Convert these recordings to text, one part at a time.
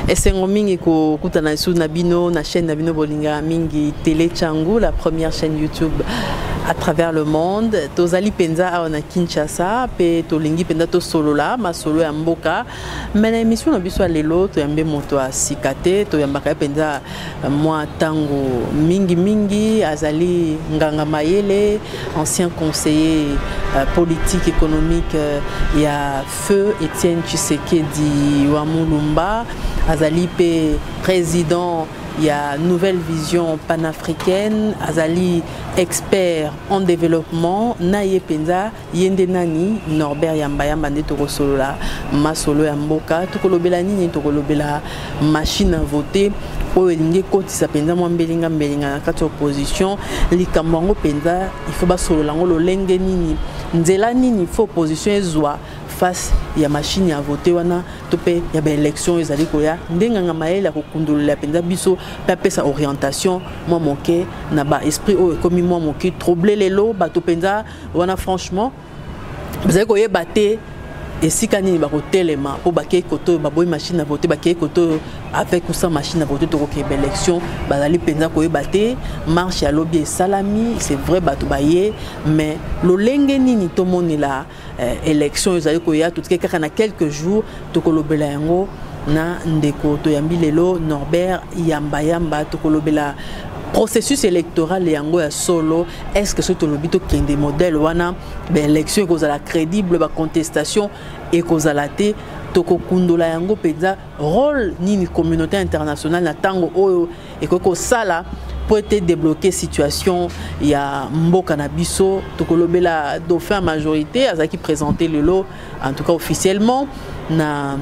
esengo mingi ko kutana su na bino na chaîne na bino bolinga mingi Télé Tchangu, la première chaîne YouTube à travers le monde. Tozali penza on a Kinshasa pe tolingi penza to solo la ma solo ya mboka mais na émission na biso lelo to yambe moto a sikate to yambaka penza moi tango mingi azali Nganga Mayele, ancien conseiller politique économique ya feu Étienne Tshisekedi wa Mulumba, azali pe président il y a Nouvelle Vision panafricaine, azali expert en développement, naye penza yende nani Norbert Yambayamba nde toko solo la masolo ya mboka tokolobela nini tokolobela machine à voter oyo elingi ekotisa penza mwa mbelinga na kati opposition likambo yango penza il faut basolola yango lolenge nini nzela nini faut opposition ezwa face ya machine à voter wana topé ya ba élection ezali koya Nganga Mayele ko kundula penza biso pa pesa orientation moi moke na ba esprit o comme moi moke troubler lelo bato penza wana franchement vous avez koye baté et si kanini ba ko telema po ba ke koto ba boy machine à voter ba ke koto avec ou sans machine à voter to ko ba élection bazali penza koye baté marche ya lobby salami c'est vrai bato baye mais lolenge nini to monela élection ezali koya tout kaka na quelques jours to kolobela yango na ndeko to yambi lelo Norbert Yambayamba to kolobela processus électoral yango ya solo. Est-ce que ce tolobi to kende modèle wana ba élection ekozala crédible ba contestation ekozala te toko kundola yango penza rôle nini communauté internationale na tango oyo ekoko sala pour être débloquer situation il y a mboka na biso tokolobela dauphin majorité azaki présenter le lot en tout cas officiellement na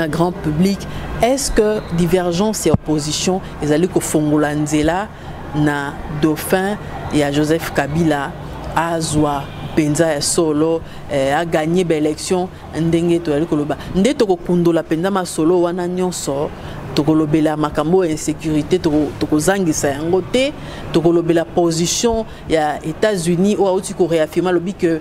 grand public. Est-ce que divergence et opposition ezali ko fongola nzela na dauphin et Joseph Kabila azwa penza ya solo a gagné ba élection ndenge to yali koloba nde to ko kundola penza ma solo wana nyonso tokolobela makambo insécurité tokozangisa yango te tokolobela position ya États-Unis ou auti ko réaffirmer lobi que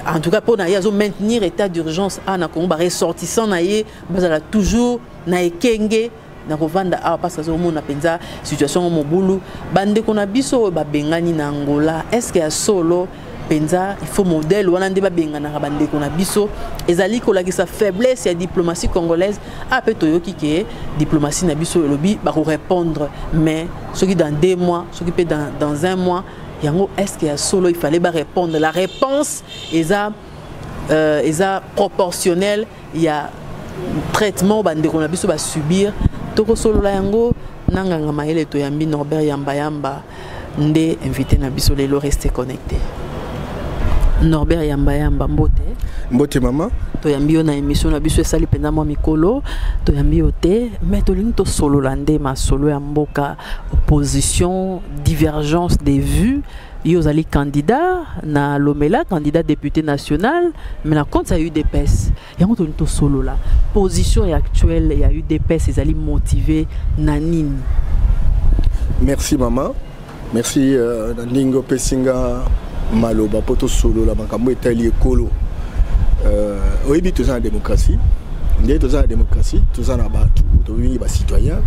en tout cas pour na yazo maintenir état d'urgence ana Congo ba ressortissant na ye bazala toujours na ekenge na kovanda a parce que zo mona penza situation mobulu bande kona biso ba bengani na Angola. Est-ce que ya solo penza il faut modèle wana nde ba bengana ka bande kona biso ezali ko la sa faiblesse ya diplomatie congolaise a pe toyoki ke diplomatie na biso lobi ba ko répondre mais ce qui dans 2 mois ce qui peut dans 1 mois yango est-ce que ya solo il fallait ba répondre la réponse eza proportionnelle il y a traitement bande kona biso ba subir toko solo la yango Nganga Mayele to yambi Norbert Yambayamba nde invité na biso lelo rester connecté. Norbert Yambayamba mbote maman to yambi na émission na biso esali penda mwa mikolo to yambi ote mais to lingi to solo lande ma solo ya mboka opposition divergence des vues yozali candidat na Lomela candidat député national mais na compte ça a eu des pèses yango to lingi to solo la position actuelle il y a eu des pèses ezali motivé na nini. Merci maman merci Ndingo Pesinga maloba poto solo la makambo etali ekolo oyebi toza na démocratie nde toza na démocratie toza na bato toyingi ba citoyen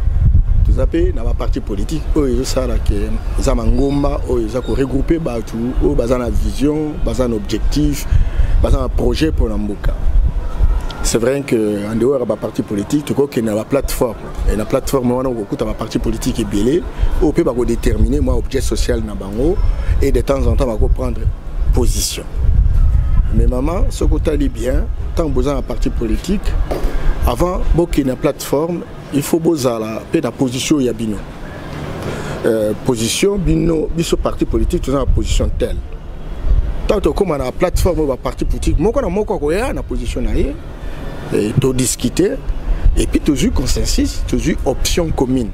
toza pe na ba parti politique oyo ezosala ke eza mangomba oyo eza ko regrouper bato oyo baza na vision baza na objectif baza na projet pour na mboka. C'est vrai que en dehors de la parti politique, tu vois qu'il y a la plateforme. Et la plateforme, on a beaucoup de parti politique et belé. On peut déterminer moi objet social na bango et de temps en temps on va prendre position. Mais maman, ce que tu as dit bien, tant que vous avez un parti politique, avant qu'il y ait une plateforme, il faut que vous ayez la position yabino. Position bino, biso parti politique, tu as une position telle. Tant que comme on a la plateforme ou parti politique, moi quand on a une position naïe. Et tout discuter et puis toujours consensus, toujours option commune.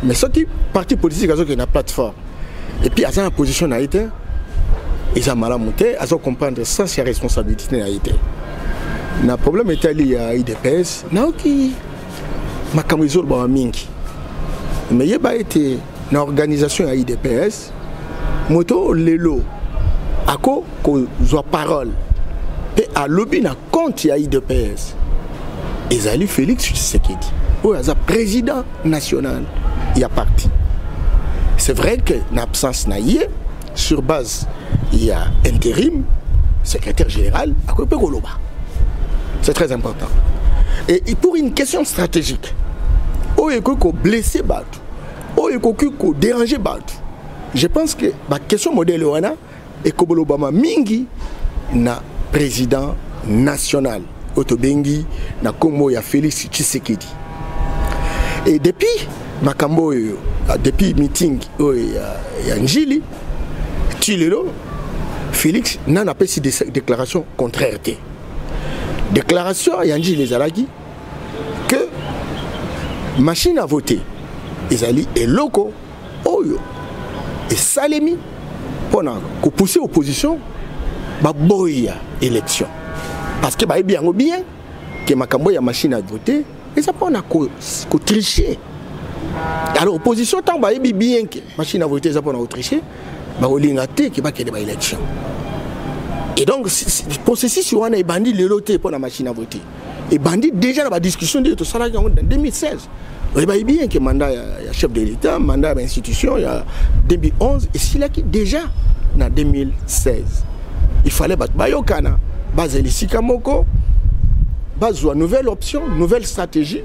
Mais ce qui parti politique a une plateforme et puis à une position a été ils ont mal monté, ils ont comprendre sans sa responsabilité a été. Le problème est lié à IDPS, non qui ma camisole ba mingi. Mais il y a été une organisation à IDPS, moto lelo ako ko zo parole. Et à lobby na compte ya IDPS. Ezali Félix Tshisekedi. où il y a président national, il y a parti. C'est vrai que l'absence naïe, sur base, il y a intérim, secrétaire général, à Kope Goloba. C'est très important. Et pour une question stratégique, où il y a blessé Batou, où il y a dérangé Batou, je pense que la question modèle est que Obama Mingi na président national, Otobengi, na Congo, il y a Félix Tshisekedi. Et depuis Makambo, depuis le meeting, il y a Njili, Tilelo, Félix n'a pas fait des déclarations contraires. Déclaration, il y a Njili Zalagi, que machine à voter, Ezali et Loko, Oyo, et Salemi, pendant qu'on pousse l'opposition, bah boya élection. Parce que bah bien que Makambo y a machine à voter, et ça pendant qu'on tricher. Alors l'opposition tant bah bien que machine à voter ça pendant tricher, bah on l'ingate qui va qu'il y ait des élections. Et donc le processus sur un bandit le loté pour la machine à voter. Et bandit déjà dans la discussion de tout ça là en 2016. Il y a bien que mandat il chef de l'État, mandat d'institution il y a 2011 et c'est là qui déjà en 2016. Il fallait battre Bayokana, baser les Sikamoko, baser une nouvelle option, nouvelle stratégie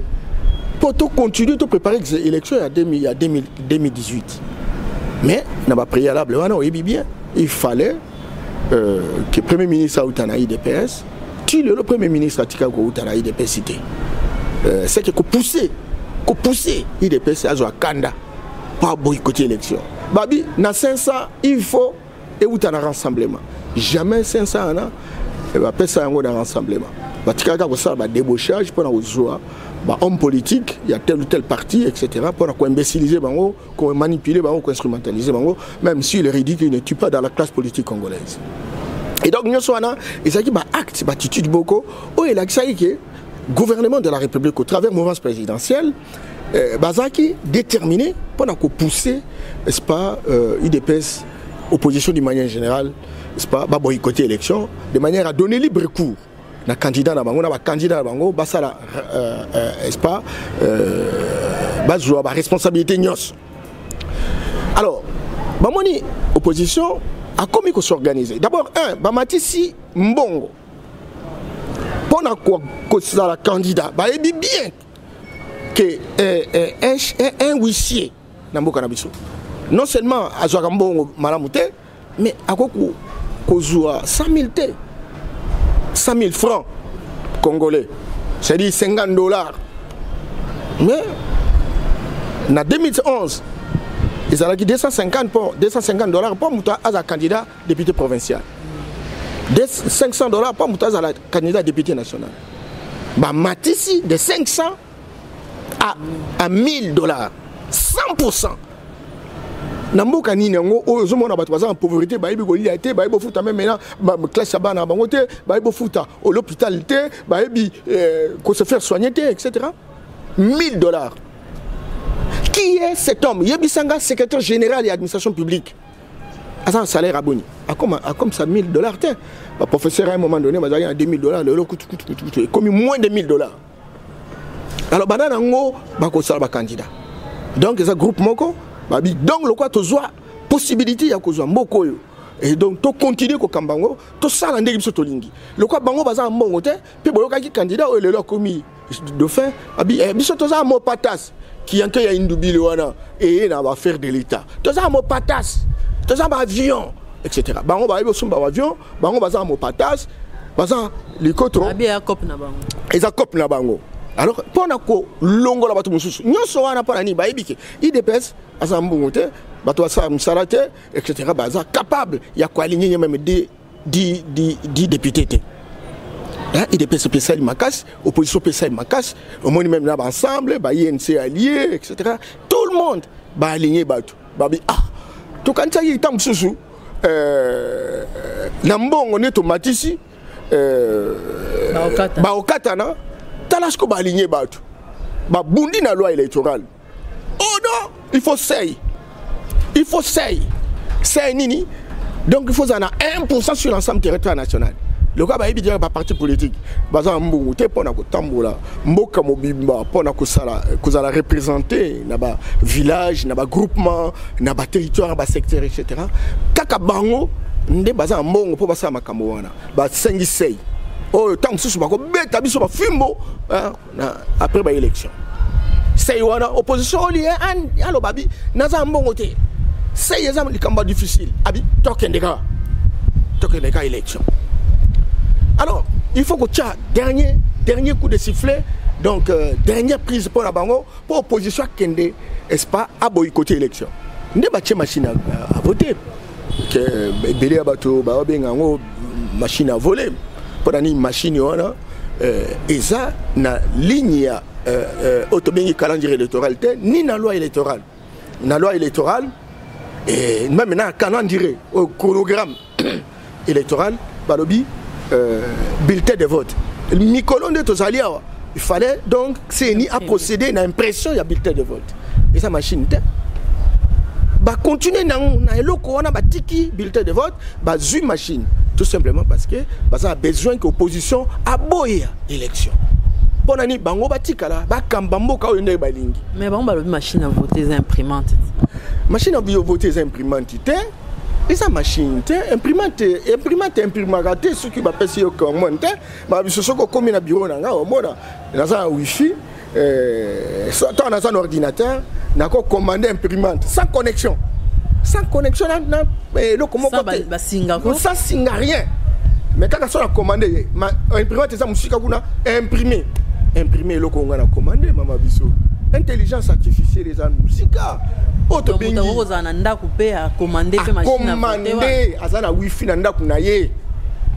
pour tout continuer de préparer les élections en 2018. Mais dans le préalable, il fallait que le Premier ministre Aoutana IDPS, le Premier ministre Atika Aoutana IDPS cité. C'est que pousser IDPS à Kanda pour boycotter l'élection. Babi, dans 500, il faut et où tu as un rassemblement. Jamais 500 ans, il va pas ça un rassemblement. Tu as un débauchage pour homme politique, il y a tel ou tel parti, etc. Pour imbéciliser, pour manipuler, pour instrumentaliser, même si le ridicule ne tue pas dans la classe politique congolaise. Et donc, nous sommes là, et ça qui est acte, attitude beaucoup, où il a que gouvernement de la République, au travers de la mouvance présidentielle, Bazaki déterminé pendant qu'on poussait, n'est-ce pas, IDPS, opposition d'une manière générale, n'est-ce pas, boycotter l'élection, de manière à donner libre cours. Na candidat na bango, na candidat na bango, basala, n'est-ce pas, bazoua, responsabilité nyos. Alors, bamoni opposition a commis qu'on s'organiser. D'abord, Bamatisi Mbongo. Pendant qu'on soit la candidat, il dit bien que un huissier non seulement à Mbongo Malamute, mais à Kozua 100 000 francs congolais, c'est-à-dire $50. Mais en 2011, ils ont dit $250 pour un candidat député provincial. $500 pour un candidat député national. Bah, Matissi, de 500 à $1000, 100%. Namboka ni nango ozo mona bato baza en pauvreté ba yebi goli été ba yebo futa même maintenant ba classe ya bana bango te ba yebo futa au l'hôpital te ba yebi ko se faire soigner te etc. $1000. Qui est cet homme? Yebi Sanga, secrétaire général et administration publique. À un salaire abonné. À comme ça $1000 te. Le professeur à un moment donné m'a dit $2000 le coûte comme moins de $1000. Alors banana ngo ba ko sala ba candidat. Donc ça groupe moko donc le quoi tu as possibilité ya kozwa mboko yo et donc tu continuer ko kambango to sala ndenge biso to lingi le quoi bango baza mbongo te pe boyoka ki candidat o lelo komi dauphin abi biso to za mo patas qui yanke ya indubile wana et na va faire de l'état to za mo patas to za ba avion etc. bango ba yebo sumba avion bango baza mo patas baza likotro abi ya cop na bango eza cop na bango. Alors, pendant que l'ongo la bateau moussou, nous sommes pas ni baïbike, IDPS, à Zambouté, bateau à Sarate, etc. Baza capable, il y a quoi aligner même 10 députés. Là, IDPS peut ça macasse, opposition peut ça macasse, au moins même là ensemble, bah INC allié, etc. Tout le monde va aligner bateau. Babi tout quand ça y est tam sous, Nambong on est au Matisi, Baokatana. Talasko ba aligné batu ba bundi na loi électorale. Oh non, il faut say nini, donc il faut en a 1% sur l'ensemble du territoire national. le gars va dire par parti politique baza mbongo te pona ko tambola mboka mobimba pona ko sala représenter na ba village na ba groupement na ba territoire ba secteur etc. Kaka bango nde baza mbongo po basa makambo wana ba sengi sei oh tant susu ba ko beta biso ba fimbo après ba élection sei wana opposition li an alo babi naza mbongo te sei ezam likamba difficile abi tokendeka élection. Alors, il faut que tu aies dernier coup de sifflet, donc dernière prise pour la bango, pour l'opposition qui n'est pas à boycotter l'élection. Nous avons une machine à voter. Une machine à voler. Pour une machine, et ça, na ligne autobéni calendrier électoral, ni na loi électorale. Na loi électorale, et même na calendrier, au chronogramme électoral, balobi, bulletin de vote. Nicolon de Tosalia, il fallait donc CNI à procéder à l'impression de bulletin de vote. Et sa machine, bah continuer dans le corona, bah tiki bulletin de vote, bah une machine. Tout simplement parce que bah ça a besoin que l'opposition aboye l'élection. Pour nani bango bah tika là, bah kambambo ka yende balingi. Mais bon bah le machine à voter les imprimantes. Machine à voter les imprimantes, et sa machine, imprimante, ce qui va passer au commande, mais ce sont comme un bureau, dans un wifi, dans un ordinateur, n'a qu'à commander imprimante, sans connexion. Sans connexion, ça signe rien. Mais quand on a commandé, imprimante, ça a imprimé. Imprimer le qu'on a commandé, maman Bissot. Intelligence artificielle, les musica. Auto bingi. Ozananda coupé à commander pe machine à commander. Azana wifi nanda kunaye.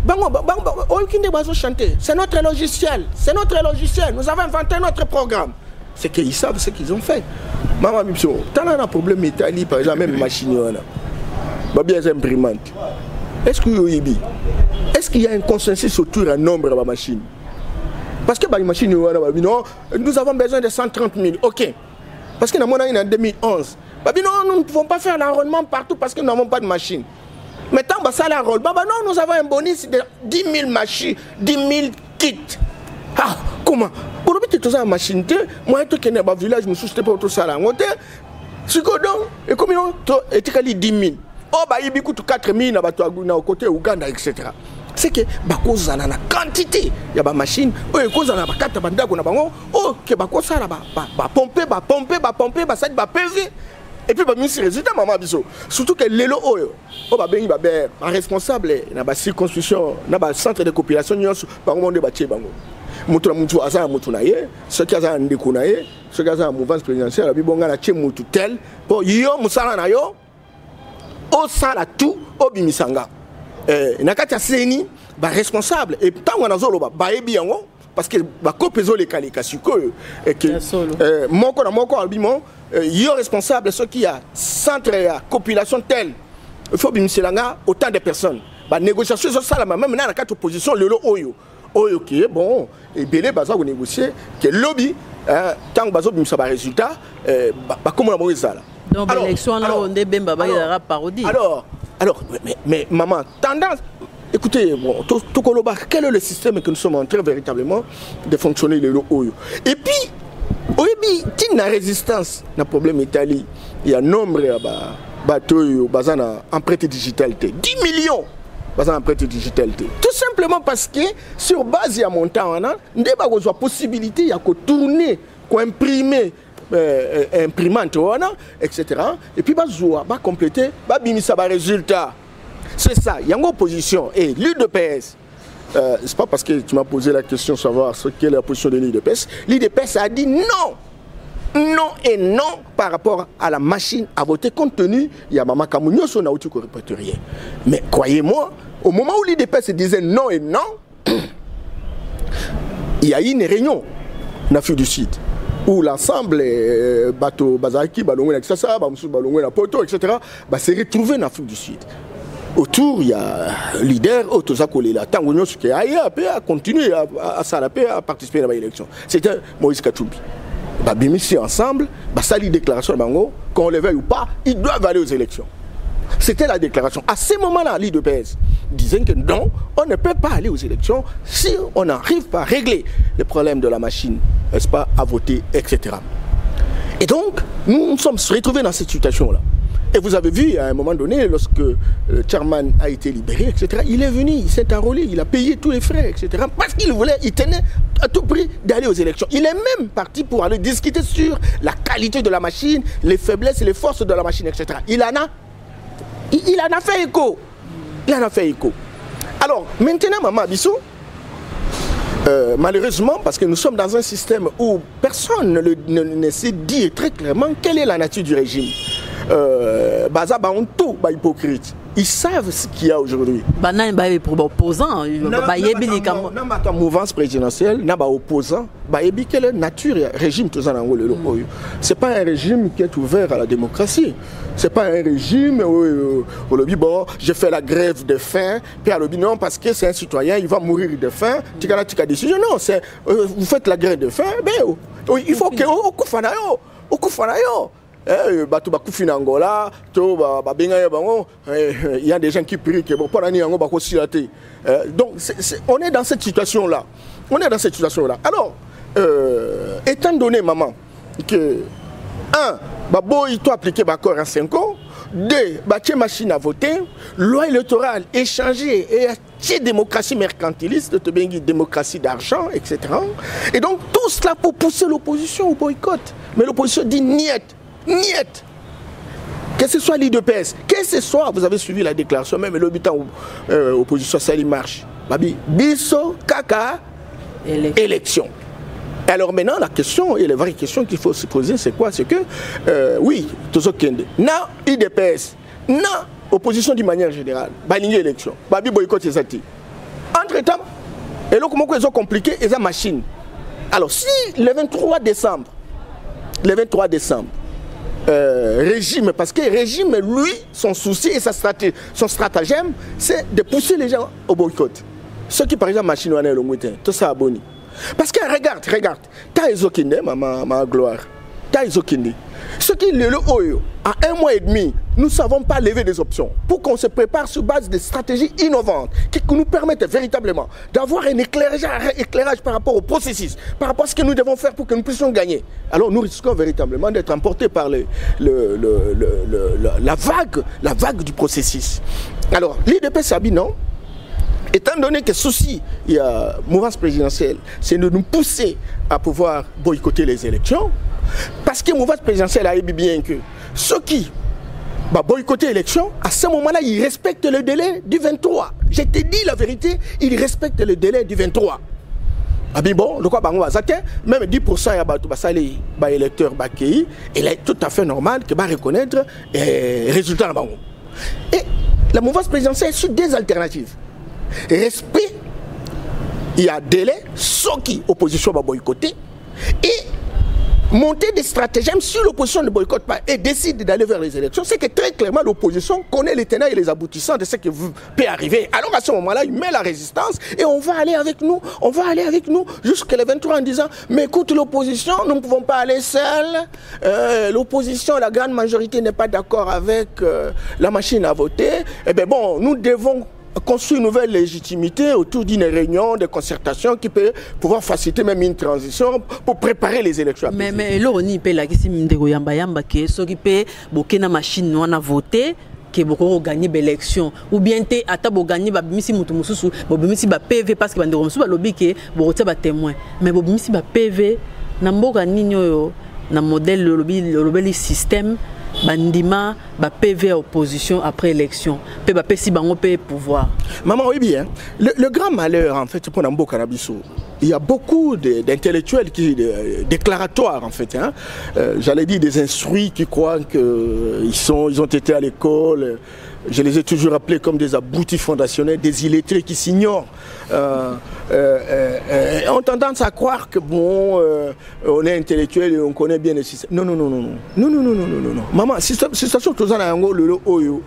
Bango, on kinde bazo chanter. C'est notre logiciel. C'est notre logiciel. Nous avons inventé notre programme. C'est qu'ils savent ce qu'ils ont fait. Maman Bissot, t'as un problème Italie par exemple même machine là. Ba bien imprimante. Est-ce qu'il y a un consensus autour d'un nombre de machines? Parce que les machines, nous avons besoin de 130 000. Ok. Parce que nous avons en 2011. Nous ne pouvons pas faire l'enrôlement partout parce que nous n'avons pas de machine. Maintenant, nous avons un bonus de 10 000 machines, 10 000 kits. Ah, comment? Pour le petit, une machine, moi, je suis dans un village, je suis pas tout ça. Si et comme ils ont 10 000. Oh, il y a 4 000 au côté Ouganda, etc. C'est que bako zana na quantité ya ba machine o ko zana ba kata banda ko na bango o ke bako sala ba pomper ba site ba peser et puis ba ministre résultat maman biso surtout que lelo o ba bengi ba ber responsable na ba circonscription na ba centre de compilation nyonso bango monde ba tie bango mutu asa mutu na ye ce qui a ndeko na ye ce qui a mouvance présidentielle bi bonga na tie mutu tel po yo musala na yo o sala tout o bimisanga nakati seni ba responsable et tant on a zolo ba ebi yango parce que ba kopezo les kalikasiko et que moko na moko albimo yo responsable ce qui a centre ya population telle il faut bimiselanga autant de personnes ba négociation ça la même na kati opposition lelo oyo qui est bon et belé baza ko négocier que lobby tant bazo bimisa ba résultat ba comment na ezala donc l'élection là on est bemba ba ya parodie alors, mais maman, tendance, écoutez, bon, quel est le système que nous sommes en train véritablement de fonctionner le Oyo. Et puis, il y a résistance, il y a problème Italie, il y a nombre de bateaux en prêt digitalité. 10 millions en prêt digitalité. Tout simplement parce que sur base de mon temps, il y a une possibilité de tourner, d'imprimer. Imprimante etc. Et puis va compléter va bimisa ba résultat. C'est ça, il y a une opposition et l'UDPS c'est pas parce que tu m'as posé la question de savoir ce qu'est la position de l'UDPS. L'UDPS a dit non et non par rapport à la machine à voter compte tenu il y a Mama Kamounio son auto répertorié. Mais croyez-moi, au moment où l'UDPS disait non et non, il y a eu une réunion en Afrique du Sud où l'ensemble bateau bazaki balongwe na Kisasa bamusu balongwe na Poto etc. s'est retrouvé en Afrique du Sud. Autour il y a leader Otozakolela tango nyoso ke aya pe a continuer à salaper à participer à l'élection. C'était Moïse Katumbi. Bimisi ensemble sali déclaration bango qu'on le veuille ou pas, ils doivent aller aux élections. C'était la déclaration. À ce moment-là, l'IDPS disait que non, on ne peut pas aller aux élections si on n'arrive pas à régler les problèmes de la machine, n'est-ce pas, à voter, etc. Et donc, nous nous sommes retrouvés dans cette situation-là. Et vous avez vu, à un moment donné, lorsque le chairman a été libéré, etc., il est venu, il s'est enrôlé, il a payé tous les frais, etc., parce qu'il voulait, il tenait à tout prix d'aller aux élections. Il est même parti pour aller discuter sur la qualité de la machine, les faiblesses et les forces de la machine, etc. Il en a fait écho. Il en a fait écho. Alors, maintenant, Maman Bissou, malheureusement, parce que nous sommes dans un système où personne ne sait dire très clairement quelle est la nature du régime. Baza ba on tout ba hypocrite. Ils savent ce qu'il y a aujourd'hui. Banan ba pour opposant, ba yebi ni kam. Na ba mouvance présidentielle, na ba opposant, ba yebi quelle nature régime tout ça dans le loyo. C'est pas un régime qui est ouvert à la démocratie. C'est pas un régime où le dit bon, je fais la grève de faim, puis le dit non parce que c'est un citoyen, il va mourir de faim. Tu as décision non, c'est vous faites la grève de faim, ben il faut que au kufanayo. Il y a des gens qui prient que bon, donc on est dans cette situation-là. Alors, étant donné, maman, que 1, il doit appliquer l'accord en 5 ans. 2, bâtir machine à voter, loi électorale échangée et démocratie mercantiliste, démocratie d'argent, etc. Et donc tout cela pour pousser l'opposition au boycott. Mais l'opposition dit niet. Que ce soit l'IDPS, que ce soit, vous avez suivi la déclaration, même l'habitant opposition, ça y marche. Babi, biso, kaka, élection. Alors maintenant, la question, et la vraie question qu'il faut se poser, c'est quoi? C'est que, oui, tout ce qui est na IDPS, na opposition d'une manière générale, baligner élection, babi boycott les actifs. Entre-temps, et là, comment ils ont compliqué, ils ont machine. Alors, si le 23 décembre, régime, parce que régime, lui, son souci et son stratagème, c'est de pousser les gens au boycott. Ceux qui, par exemple, machine, tout ça abonné. Parce que regarde, t'as Ezokinde, ma gloire, t'as Ezokinde. Ce qui le Oyo, à 1 mois et demi, nous ne savons pas lever des options pour qu'on se prépare sur base de stratégies innovantes qui nous permettent véritablement d'avoir un éclairage par rapport au processus, par rapport à ce que nous devons faire pour que nous puissions gagner. Alors nous risquons véritablement d'être emportés par la vague du processus. Alors, l'IDP Sabi, non? Étant donné que ceci, il y a mouvance présidentielle, c'est de nous pousser à pouvoir boycotter les élections, parce que mouvance présidentielle a dit bien que ceux qui boycotter l'élection, à ce moment-là, ils respectent le délai du 23. Je te dis la vérité, ils respectent le délai du 23. Ah bien bon, le quoi même 10% y a électeurs qui il est tout à fait normal que reconnaître les résultats. Et la mouvance présidentielle est sur des alternatives. Respect, il y a délai, ceux qui opposition va boycotter, et monter des stratagèmes si l'opposition ne boycotte pas et décide d'aller vers les élections, c'est que très clairement l'opposition connaît les tenants et les aboutissants de ce qui peut arriver. Alors à ce moment-là, il met la résistance et on va aller avec nous jusqu'à le 23 en disant mais écoute l'opposition, nous ne pouvons pas aller seuls, l'opposition, la grande majorité n'est pas d'accord avec la machine à voter, et bien bon, nous devons construire une nouvelle légitimité autour d'une réunion de concertation qui peut pouvoir faciliter même une transition pour préparer les élections. Mais l'ONU peut la question de yamba que ceux qui peut bloquer la machine non à voter que beaucoup gagner l'élection ou bien te ata bo gagner ba bimisi mutu mususu bo bimisi ba PV parce que bandeko mususu ba lobby que bo tia ba témoin mais bo bimisi ba PV na mboka ninyo yo na modèle le système bandima ba PV opposition après élection pe ba pesi bango pe pouvoir. Maman oui bien le grand malheur en fait pour Nambo Kanabiso, il y a beaucoup d'intellectuels qui déclaratoires en fait hein? J'allais dire des instruits qui croient que ils ont été à l'école. Je les ai toujours appelés comme des abrutis fondationnels, des illettrés qui s'ignorent. On tendance à croire que bon, on est intellectuel et on connaît bien le système. Non. Maman, situation tout ça le oyo.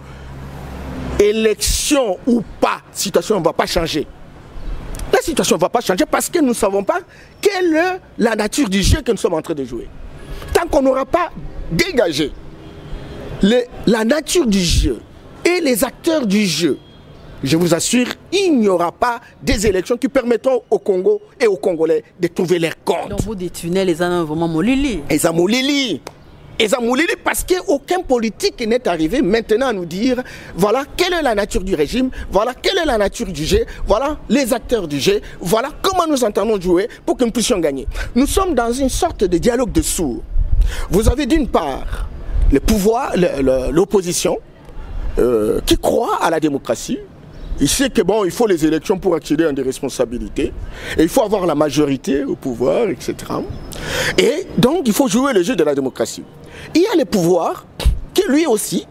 Élection ou pas, situation ne va pas changer. La situation ne va pas changer parce que nous ne savons pas quelle est la nature du jeu que nous sommes en train de jouer. Tant qu'on n'aura pas dégagé la nature du jeu, et les acteurs du jeu, je vous assure, il n'y aura pas des élections qui permettront au Congo et aux Congolais de trouver leur compte. Donc vous détenez les gens vraiment molili. Les amoulili. Parce qu'aucun politique n'est arrivé maintenant à nous dire voilà quelle est la nature du régime, voilà quelle est la nature du jeu, voilà les acteurs du jeu, voilà comment nous entendons jouer pour que nous puissions gagner. Nous sommes dans une sorte de dialogue de sourds. Vous avez d'une part le pouvoir, l'opposition qui croit à la démocratie. Il sait que bon, il faut les élections pour accéder à des responsabilités. Et il faut avoir la majorité au pouvoir, etc. Et donc, il faut jouer le jeu de la démocratie. Il y a le pouvoir qui, lui aussi,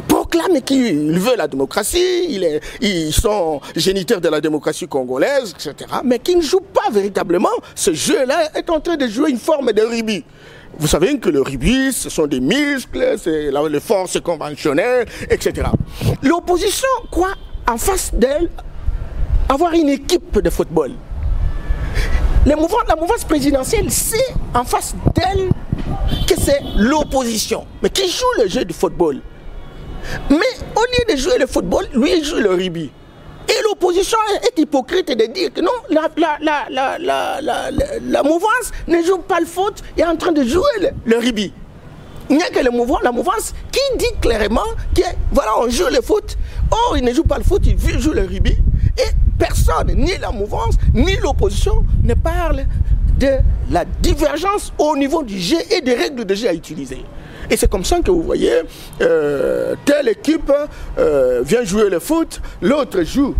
proclame qu'il veut la démocratie, ils sont géniteurs de la démocratie congolaise, etc. Mais qui ne joue pas véritablement. Ce jeu-là est en train de jouer une forme de rugby. Vous savez que le rugby, ce sont des muscles, c'est les forces conventionnelles, etc. L'opposition croit en face d'elle avoir une équipe de football. La mouvance présidentielle sait en face d'elle que c'est l'opposition, mais qui joue le jeu du football. Mais au lieu de jouer le football, lui il joue le rugby. Et l'opposition est hypocrite de dire que non, la mouvance ne joue pas le foot, elle est en train de jouer le rugby. Il n'y a que la mouvance qui dit clairement que voilà, on joue le foot. Or, il ne joue pas le foot, il joue le rugby. Et personne, ni la mouvance, ni l'opposition, ne parle de la divergence au niveau du jeu et des règles de jeu à utiliser. Et c'est comme ça que vous voyez, telle équipe vient jouer le foot, l'autre joue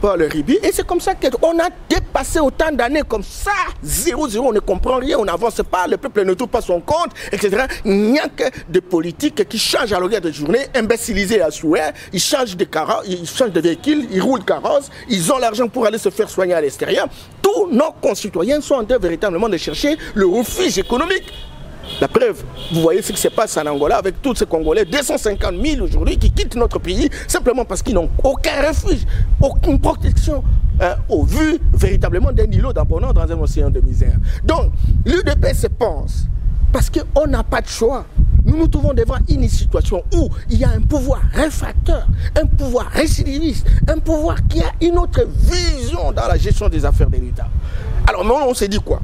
pas le rugby. Et c'est comme ça qu'on a dépassé autant d'années comme ça, 0-0, on ne comprend rien, on n'avance pas, le peuple ne trouve pas son compte, etc. Il n'y a que des politiques qui changent à longueur de journée, imbécilisés à souhait, ils changent de véhicule, ils roulent carrosse, ils ont l'argent pour aller se faire soigner à l'extérieur. Tous nos concitoyens sont en train véritablement de chercher le refuge économique. La preuve, vous voyez ce qui se passe en Angola avec tous ces Congolais, 250 000 aujourd'hui qui quittent notre pays simplement parce qu'ils n'ont aucun refuge, aucune protection au vu véritablement d'un îlot d'abondance dans un océan de misère. Donc, l'UDP se pense parce qu'on n'a pas de choix. Nous nous trouvons devant une situation où il y a un pouvoir réfracteur, un pouvoir récidiviste, un pouvoir qui a une autre vision dans la gestion des affaires de l'État. Alors, nous, on s'est dit quoi?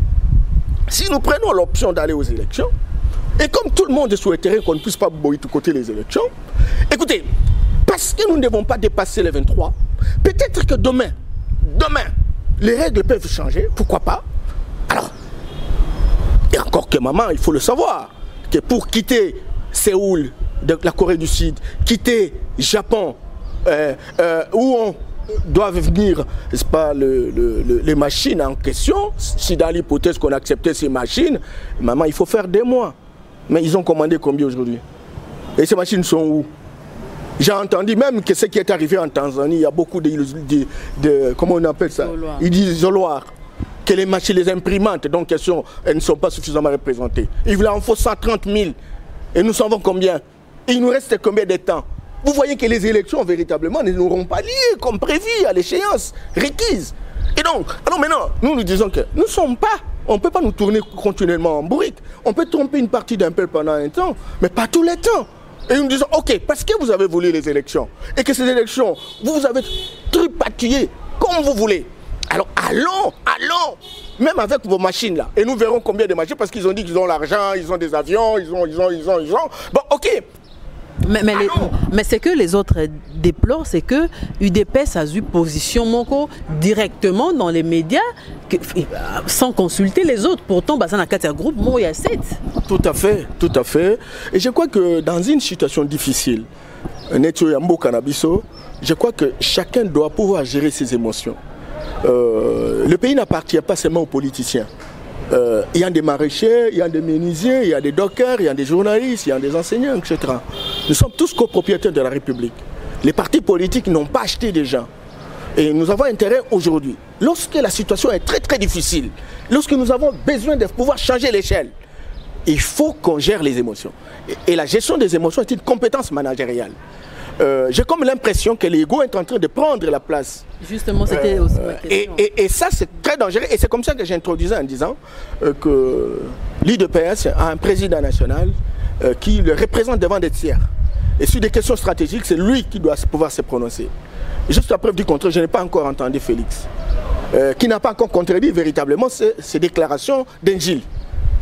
Si nous prenons l'option d'aller aux élections, et comme tout le monde souhaiterait qu'on ne puisse pas boycotter les élections, écoutez, parce que nous ne devons pas dépasser les 23, peut-être que demain, les règles peuvent changer, pourquoi pas? Alors, et encore que maman, il faut le savoir, que pour quitter Séoul, de la Corée du Sud, quitter Japon, où on doivent venir, n'est-ce pas, les machines en question. Si dans l'hypothèse qu'on acceptait ces machines, maman, il faut faire des mois. Mais ils ont commandé combien aujourd'hui? Et ces machines sont où? J'ai entendu même que ce qui est arrivé en Tanzanie, il y a beaucoup de comment on appelle ça? Ils disent isoloirs. Que les machines, les imprimantes, donc elles ne sont pas suffisamment représentées. Il en faut 130 000. Et nous savons combien? Il nous reste combien de temps? Vous voyez que les élections, véritablement, n'auront pas lieu comme prévu à l'échéance requise. Et donc, alors maintenant, nous disons que nous ne sommes pas, on ne peut pas nous tourner continuellement en bourrique. On peut tromper une partie d'un peuple pendant un temps, mais pas tous les temps. Et nous disons, ok, parce que vous avez voulu les élections, et que ces élections, vous avez tripatouillé comme vous voulez. Alors allons, même avec vos machines là, et nous verrons combien de machines, parce qu'ils ont dit qu'ils ont l'argent, ils ont des avions, ils ont. Bon, ok. Mais ce que les autres déplorent, c'est que UDPS a eu position Moko directement dans les médias sans consulter les autres. Pourtant, dans un groupe, il y a 7. Tout à fait. Et je crois que dans une situation difficile, je crois que chacun doit pouvoir gérer ses émotions. Le pays n'appartient pas seulement aux politiciens. Il y a des maraîchers, il y a des menuisiers, il y a des dockers, il y a des journalistes, il y a des enseignants, etc. Nous sommes tous copropriétaires de la République. Les partis politiques n'ont pas acheté des gens. Et nous avons intérêt aujourd'hui, lorsque la situation est très très difficile, lorsque nous avons besoin de pouvoir changer l'échelle, il faut qu'on gère les émotions. Et la gestion des émotions est une compétence managériale. J'ai comme l'impression que l'ego est en train de prendre la place. Justement, c'était aussi ma question. Et ça, c'est très dangereux. Et c'est comme ça que j'introduisais en disant que l'UDPS a un président national qui le représente devant des tiers. Et sur des questions stratégiques, c'est lui qui doit pouvoir se prononcer. Et juste à preuve du contraire, je n'ai pas encore entendu Félix, qui n'a pas encore contredit véritablement ces déclarations d'Engil.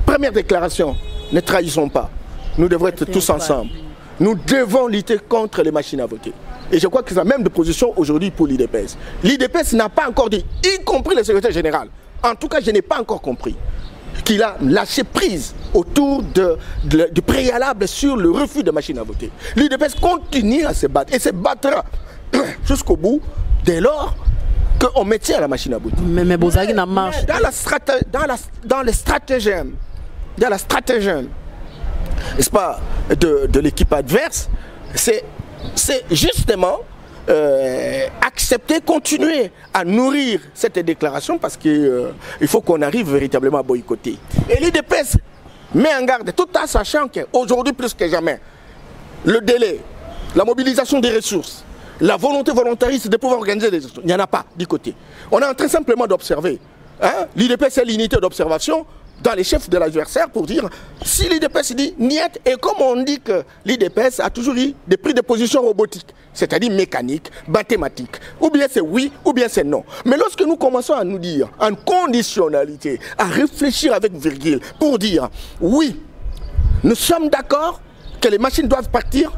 Première déclaration, ne trahissons pas. Nous devons être tous ensemble. Nous devons lutter contre les machines à voter. Et je crois que c'est la même position aujourd'hui pour l'IDPS. L'IDPS n'a pas encore dit, y compris le secrétaire général. En tout cas, je n'ai pas encore compris qu'il a lâché prise autour du préalable sur le refus de machines à voter. L'IDPS continue à se battre et se battra jusqu'au bout dès lors qu'on maintient la machine à voter. Mais Bozagi n'a marche. Dans les stratagèmes, n'est-ce pas, de l'équipe adverse, c'est justement accepter, continuer à nourrir cette déclaration parce qu'il faut qu'on arrive véritablement à boycotter. Et l'IDPS met en garde tout en sachant qu'aujourd'hui plus que jamais, le délai, la mobilisation des ressources, la volonté volontariste de pouvoir organiser des élections, il n'y en a pas du côté. On est en train simplement d'observer. Hein? L'IDPS est l'unité d'observation dans les chefs de l'adversaire pour dire si l'IDPS dit niet, et comme on dit que l'IDPS a toujours eu des prises de position robotiques, c'est-à-dire mécaniques, mathématiques, ou bien c'est oui, ou bien c'est non. Mais lorsque nous commençons à nous dire en conditionnalité, à réfléchir avec virgule pour dire oui, nous sommes d'accord que les machines doivent partir,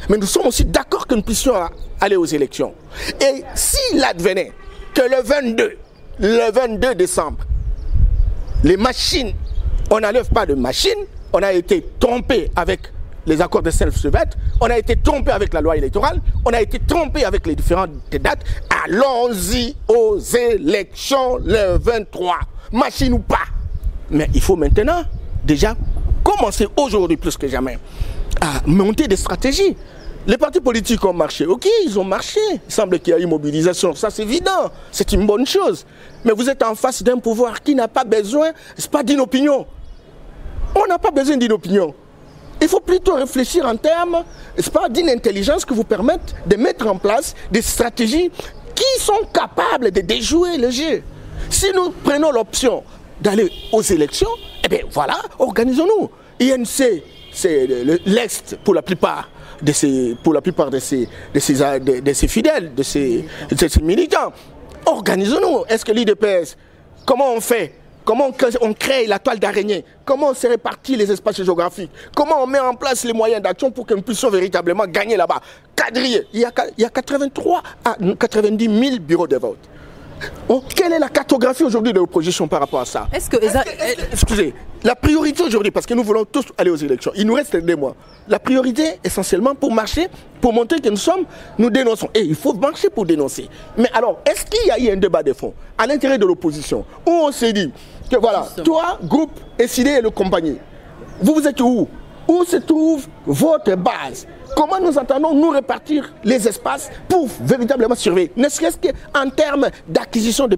mais nous sommes aussi d'accord que nous puissions aller aux élections. Et s'il advenait que le 22 décembre, les machines, on n'enlève pas de machines, on a été trompé avec les accords de self-suvet, on a été trompé avec la loi électorale, on a été trompé avec les différentes dates. Allons-y aux élections le 23, machine ou pas. Mais il faut maintenant déjà commencer aujourd'hui plus que jamais à monter des stratégies. Les partis politiques ont marché, ok, ils ont marché. Il semble qu'il y a eu mobilisation, ça c'est évident, c'est une bonne chose. Mais vous êtes en face d'un pouvoir qui n'a pas besoin, c'est pas d'une opinion. On n'a pas besoin d'une opinion. Il faut plutôt réfléchir en termes, c'est pas d'une intelligence qui vous permette de mettre en place des stratégies qui sont capables de déjouer le jeu. Si nous prenons l'option d'aller aux élections, eh bien voilà, organisons-nous. INC, c'est l'Est pour la plupart de ces fidèles, de ces militants. Organisons-nous. Est-ce que l'IDPS, comment on fait? Comment on crée la toile d'araignée? Comment on se répartit les espaces géographiques? Comment on met en place les moyens d'action pour que nous puissions véritablement gagner là-bas? Quadriller. Il y a 83 à 90 000 bureaux de vote. Quelle est la cartographie aujourd'hui de l'opposition par rapport à ça? Excusez, la priorité aujourd'hui, parce que nous voulons tous aller aux élections, il nous reste 2 mois. La priorité, essentiellement, pour marcher, pour montrer que nous dénonçons. Et il faut marcher pour dénoncer. Mais alors, est-ce qu'il y a eu un débat de fond à l'intérieur de l'opposition où on s'est dit que voilà, toi, groupe, SID et le compagnie, vous êtes où? Où se trouve votre base? Comment nous entendons nous répartir les espaces pour véritablement surveiller, ne serait-ce qu'en termes d'acquisition de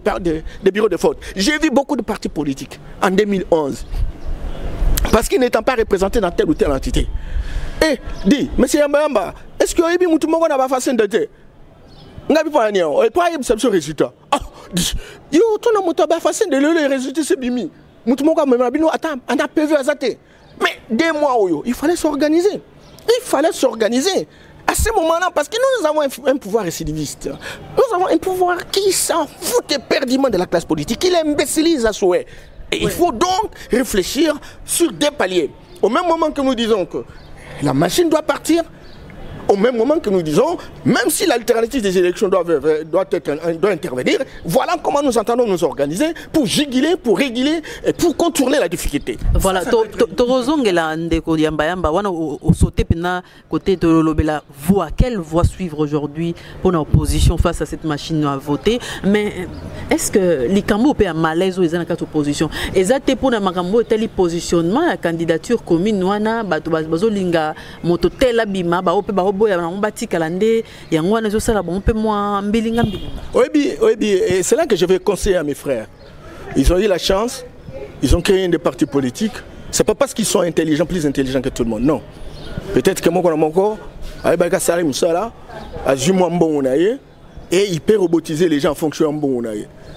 bureaux de vote. J'ai vu beaucoup de partis politiques en 2011, parce qu'ils n'étant pas représentés dans telle ou telle entité. Et dit, monsieur Yamba, est-ce que vous avez dit que vous avez fait de thé? Vous avez fait un résultat. Yo, tout le monde a fait de résultat, c'est bimi. Vous avez prévu à zater. Mais 2 mois, il fallait s'organiser. Il fallait s'organiser à ce moment-là parce que nous avons un pouvoir récidiviste. Nous avons un pouvoir qui s'en fout éperdument de la classe politique, qui l'imbécilise à souhait. Et il faut donc réfléchir sur des paliers. Au même moment que nous disons que la machine doit partir, au même moment que nous disons, même si l'alternative des élections doit intervenir, voilà comment nous entendons nous organiser pour juguler, pour réguler et pour contourner la difficulté. Voilà, Torozongela Ndeko Yamba, wana au sauté pena côté de l'Olobela, quelle voie suivre aujourd'hui pour l'opposition face à cette machine à voter? Mais est-ce que les Cambo peut un malaise ou les anakats opposition? Exact pour la Makambo tel positionnement la candidature commune wana bazolinga mototel abima ba oui, c'est là que je vais conseiller à mes frères. Ils ont eu la chance, ils ont créé des partis politiques. Ce n'est pas parce qu'ils sont intelligents, plus intelligents que tout le monde, non. Peut-être que moi, et il peut robotiser les gens en fonction de bon.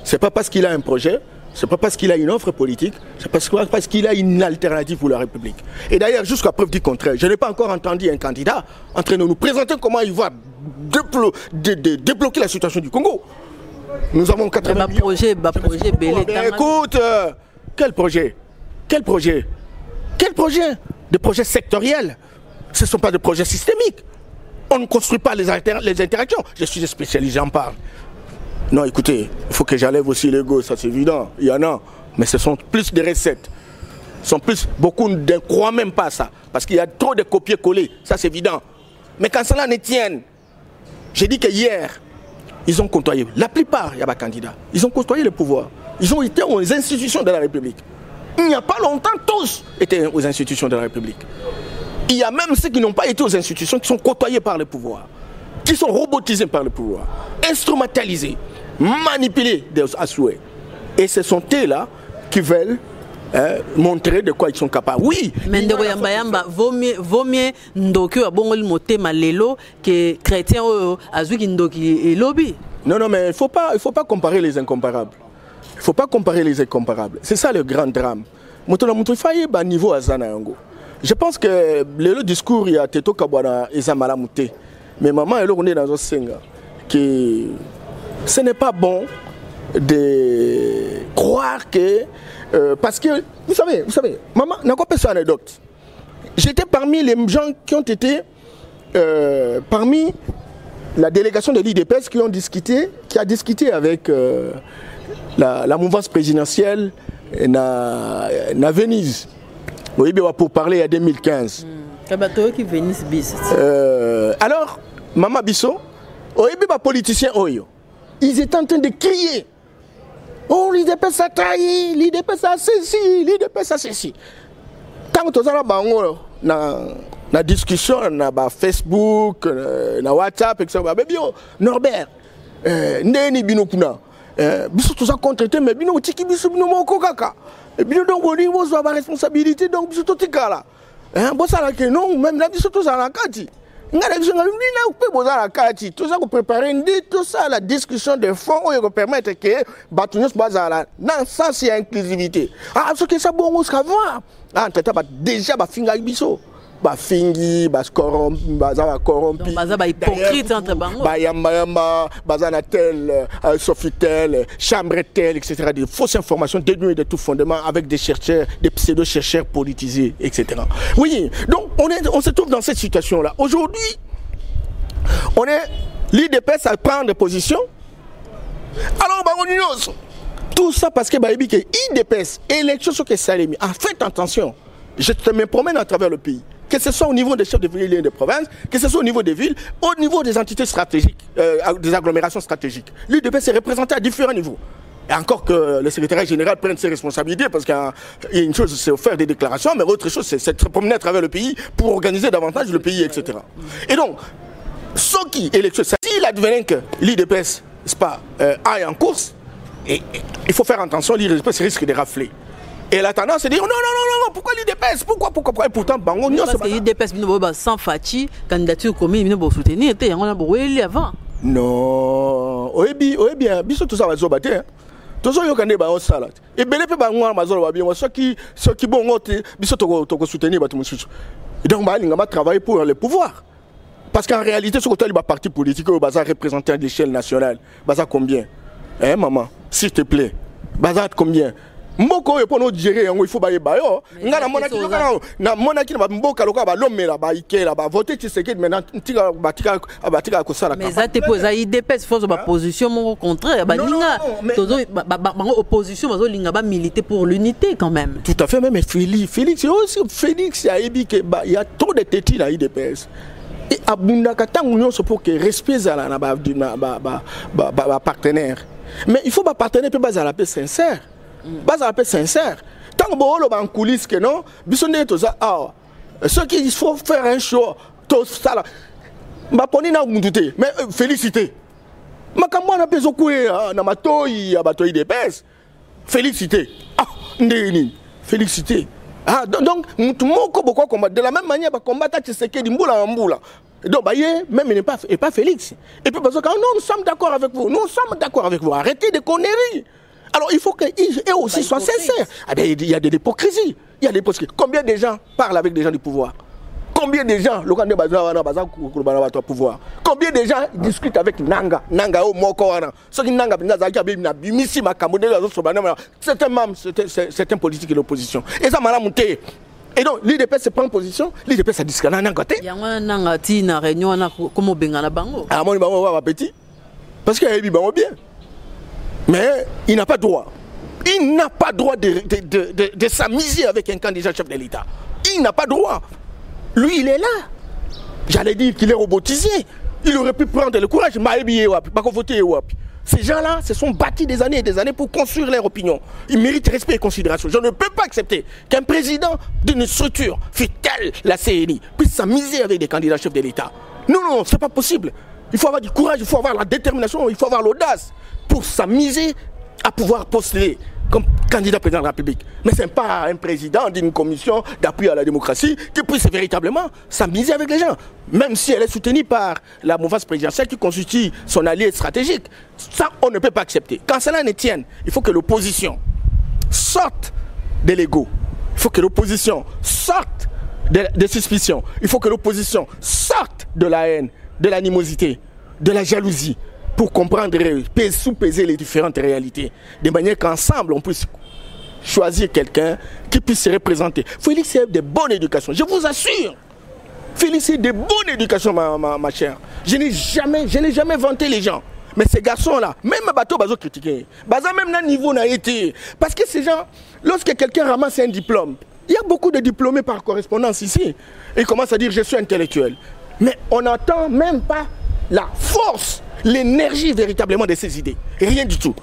Ce n'est pas parce qu'il a un projet C'est pas parce qu'il a une offre politique, c'est parce qu'il a une alternative pour la République. Et d'ailleurs, jusqu'à preuve du contraire, je n'ai pas encore entendu un candidat en train de nous présenter comment il va débloquer la situation du Congo. Nous avons 80 millions. Projet belé. Écoute, quel projet? Quel projet? Quel projet? Des projets sectoriels. Ce ne sont pas des projets systémiques. On ne construit pas les interactions. Je suis spécialisé, j'en parle. Non, écoutez, il faut que j'enlève aussi l'ego, ça c'est évident. Il y en a, mais ce sont plus des recettes. Beaucoup ne croient même pas à ça. Parce qu'il y a trop de copier-coller, ça c'est évident. Mais quand cela ne tienne, j'ai dit que hier, ils ont côtoyé, la plupart, il y a des candidats, ils ont côtoyé le pouvoir. Ils ont été aux institutions de la République. Il n'y a pas longtemps, tous étaient aux institutions de la République. Il y a même ceux qui n'ont pas été aux institutions, qui sont côtoyés par le pouvoir, qui sont robotisés par le pouvoir, instrumentalisés, manipulés à souhait. Et ce sont eux-là qui veulent montrer de quoi ils sont capables. Oui. Mais vaut mieux ndoki wa bongo motema lelo que chrétien azuki ndoki lobby. Non, mais il faut pas comparer les incomparables. Il ne faut pas comparer les incomparables. C'est ça le grand drame. Niveau je pense que le discours, il y a Teto Kabwana et Zamalamouté. Mais maman, elle est dans un singa que ce n'est pas bon de croire que. Parce que, vous savez, maman, n'a pas fait une anecdote. J'étais parmi les gens qui ont été parmi la délégation de l'IDPS qui a discuté avec la mouvance présidentielle na Venise. Oui, pour parler en 2015. Alors, Maman Bisso, les politiciens, ils étaient en train de crier. Oh, l'IDPS a trahi, l'IDPS a ceci, l'IDPS a ceci. Quand on a la discussion sur Facebook, na WhatsApp, etc. Norbert, Ndeni Binokuna, Bisso tout ça contre mais Bino Tiki Bisso Bino Moko Kaka. Et bien donc on dit vous avez responsabilité donc Bisso tout là. Hein, bon ça là que non même la Bisso tout ça la kati. Ngala Bisso ngala ni na vous la kati. Tout ça vous préparer tout ça la discussion de fond qui permettre que Batunios bazala dans ça c'est inclusivité. Ah ce que ça bon on va voir. Ah tata déjà ba finga Bisso. Ba fingi, ba corrompi, ba hypocrite entre bango. Ba yamba, bazana tel, sofitel, chambre tel, etc. Des fausses informations dénuées de tout fondement avec des chercheurs, des pseudo-chercheurs politisés, etc. Oui, donc on se trouve dans cette situation-là. Aujourd'hui, on est l'IDPS à prendre des positions. Alors, tout ça parce que l'IDPS, élection sur que ça a mis. Faites attention, je me promène à travers le pays. Que ce soit au niveau des chefs de ville et de province, que ce soit au niveau des villes, au niveau des entités stratégiques, des agglomérations stratégiques. L'UDPS est représenté à différents niveaux. Et encore que le secrétaire général prenne ses responsabilités, parce qu'il y a une chose, c'est faire des déclarations, mais autre chose, c'est se promener à travers le pays pour organiser davantage le pays, etc. Et donc, ce qui élection, s'il advenait que l'UDPS aille en course, il faut faire attention, l'UDPS risque de rafler. Et la tendance c'est de dire non, pourquoi l'IDPS? Pourquoi? Et pourtant, Bango, parce que l'IDPS, sans Fachi, candidature commune, il faut soutenir, on a beaucoup avant. Non, oui bien, tout ça va se battre. Tout ça, il y a un salade. Et bien, les gens va bien, ceux qui vont soutenir, et donc, on va travailler pour le pouvoir. Parce qu'en réalité, ce côté, il y a un parti politique qui va représenter à l'échelle nationale. Baza combien? Hein, maman, s'il te plaît, Baza combien? Mboko pour nous gérer il faut bailler bayo ngana monaki na mboka loka ba lomela ba ikela ba voter Tshisekedi maintenant tika batika ko sala mais ça te pose à IDPS force ba position mon contraire ba linga tozo ba opposition bazo linga ba militer pour l'unité quand même. Tout à fait, même Félix aussi Félix a dit que il y a trop de tétis dans IDPS et abunda katangu nyonso pour que respect za na ba partenaire, mais il faut ba partenaire peut baza la paix sincère. Base à la paix sincère. Tant que vous avez en coulisses que non, ce qu'il faut faire un show, tout ça. Mais félicité. Mais quand on a besoin de d'épaisse, félicité. Félicité. Donc, de la même manière, combattre Tshisekedi Mboula en Mboula. Donc, même il n'est pas Félix. Et puis, parce que nous sommes d'accord avec vous. Nous sommes d'accord avec vous. Arrêtez de conneries. Alors il faut qu'ils aussi soient sincères. Ah ben, il y a de l'hypocrisie. Il y a de l'hypocrisie. Combien de gens parlent avec des gens du pouvoir? Combien de gens, combien de gens discutent avec Nanga au Mokowana? Certains membres, certains politiques de l'opposition. Et ça m'a monté. Et donc, l'IDPS se prend en position, l'IDPS a dit qu'il y a un côté. Il y a une réunion, comment Bengala Bango? Ah, moi, je vais petit. Parce qu'il y a bien. Mais il n'a pas droit. Il n'a pas droit de s'amuser avec un candidat chef de l'État. Il n'a pas droit. Lui, il est là. J'allais dire qu'il est robotisé. Il aurait pu prendre le courage. Ces gens-là se sont battus des années et des années pour construire leur opinion. Ils méritent respect et considération. Je ne peux pas accepter qu'un président d'une structure, fût-elle la CNI, puisse s'amuser avec des candidats chefs de l'État. Non, non, ce n'est pas possible. Il faut avoir du courage, il faut avoir la détermination, il faut avoir l'audace pour s'amuser à pouvoir postuler comme candidat président de la République. Mais ce n'est pas un président d'une commission d'appui à la démocratie qui puisse véritablement s'amuser avec les gens. Même si elle est soutenue par la mouvance présidentielle qui constitue son allié stratégique. Ça, on ne peut pas accepter. Quand cela ne tienne, il faut que l'opposition sorte de l'ego. Il faut que l'opposition sorte des suspicions. Il faut que l'opposition sorte de la haine, de l'animosité, de la jalousie, pour comprendre, sous-peser les différentes réalités, de manière qu'ensemble, on puisse choisir quelqu'un qui puisse se représenter. Félix a de bonne éducation, je vous assure. Félix a de bonne éducation, ma chère. Je n'ai jamais vanté les gens. Mais ces garçons-là, même bateau, ils ont critiqué. Même à niveau n'a été. Parce que ces gens, lorsque quelqu'un ramasse un diplôme, il y a beaucoup de diplômés par correspondance ici. Et ils commencent à dire je suis intellectuel. Mais on n'entend même pas la force, l'énergie véritablement de ces idées. Rien du tout.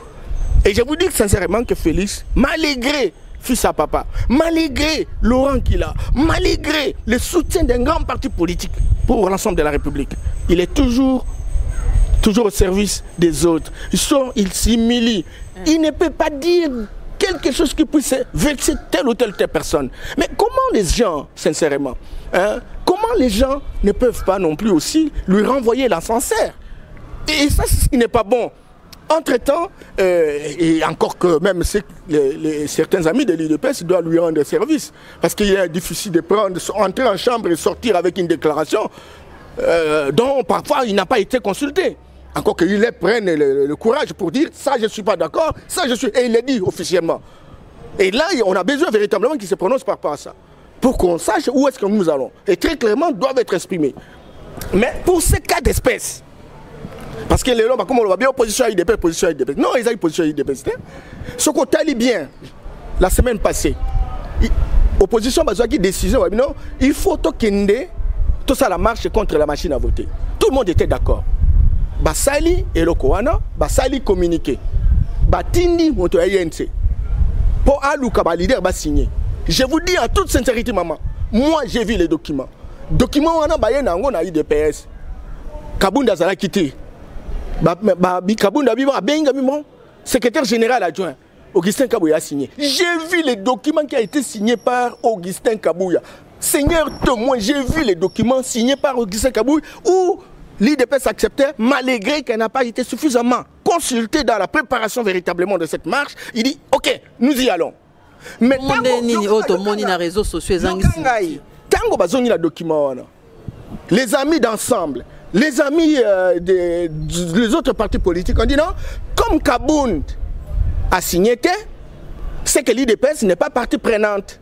Et je vous dis sincèrement que Félix, malgré fils à papa, malgré Laurent qu'il a, malgré le soutien d'un grand parti politique pour l'ensemble de la République, il est toujours au service des autres. Il s'humilie. Il ne peut pas dire quelque chose qui puisse vexer telle ou telle personne. Mais comment les gens, sincèrement, comment les gens ne peuvent pas non plus aussi lui renvoyer l'ascenseur? Et ça, c'est ce qui n'est pas bon. Entre-temps, et encore que même certains amis de l'IDPS doivent lui rendre service. Parce qu'il est difficile de entrer en chambre et sortir avec une déclaration dont parfois il n'a pas été consulté. Encore qu'il prenne le courage pour dire ça je ne suis pas d'accord, ça je suis. Et il l'a dit officiellement. Et là, on a besoin véritablement qu'il se prononce par rapport à ça. Pour qu'on sache où est-ce que nous allons. Et très clairement, doivent être exprimés. Mais pour ces cas d'espèce, parce que les gens, comme on le voit bien, opposition à l'IDPS, position à l'IDPS. Non, ils ont une position à l'IDPS. Ce qu'on t'a dit bien la semaine passée, opposition a une décision, non, il faut tout ça la marche contre la machine à voter. Tout le monde était d'accord. Basali et le Kowana, Basali communiqué. Batindi, moto INC. Pour Alouka, le leader va signer. Je vous dis en toute sincérité, maman, moi j'ai vu les documents. Documents, on a baillé dans l'IDPS. Kabounda Zala quitté. Kabounda Biba, secrétaire général adjoint. Augustin Kabouya a signé. J'ai vu les documents qui ont été signés par Augustin Kabouya. Seigneur témoin, j'ai vu les documents signés par Augustin Kabouya où l'IDPS acceptait, malgré qu'elle n'a pas été suffisamment consultée dans la préparation véritablement de cette marche. Il dit, ok, nous y allons. Mais tant les amis d'ensemble, les amis des autres partis politiques ont dit non, comme Kabound a signé que c'est que l'IDPS n'est pas partie prenante.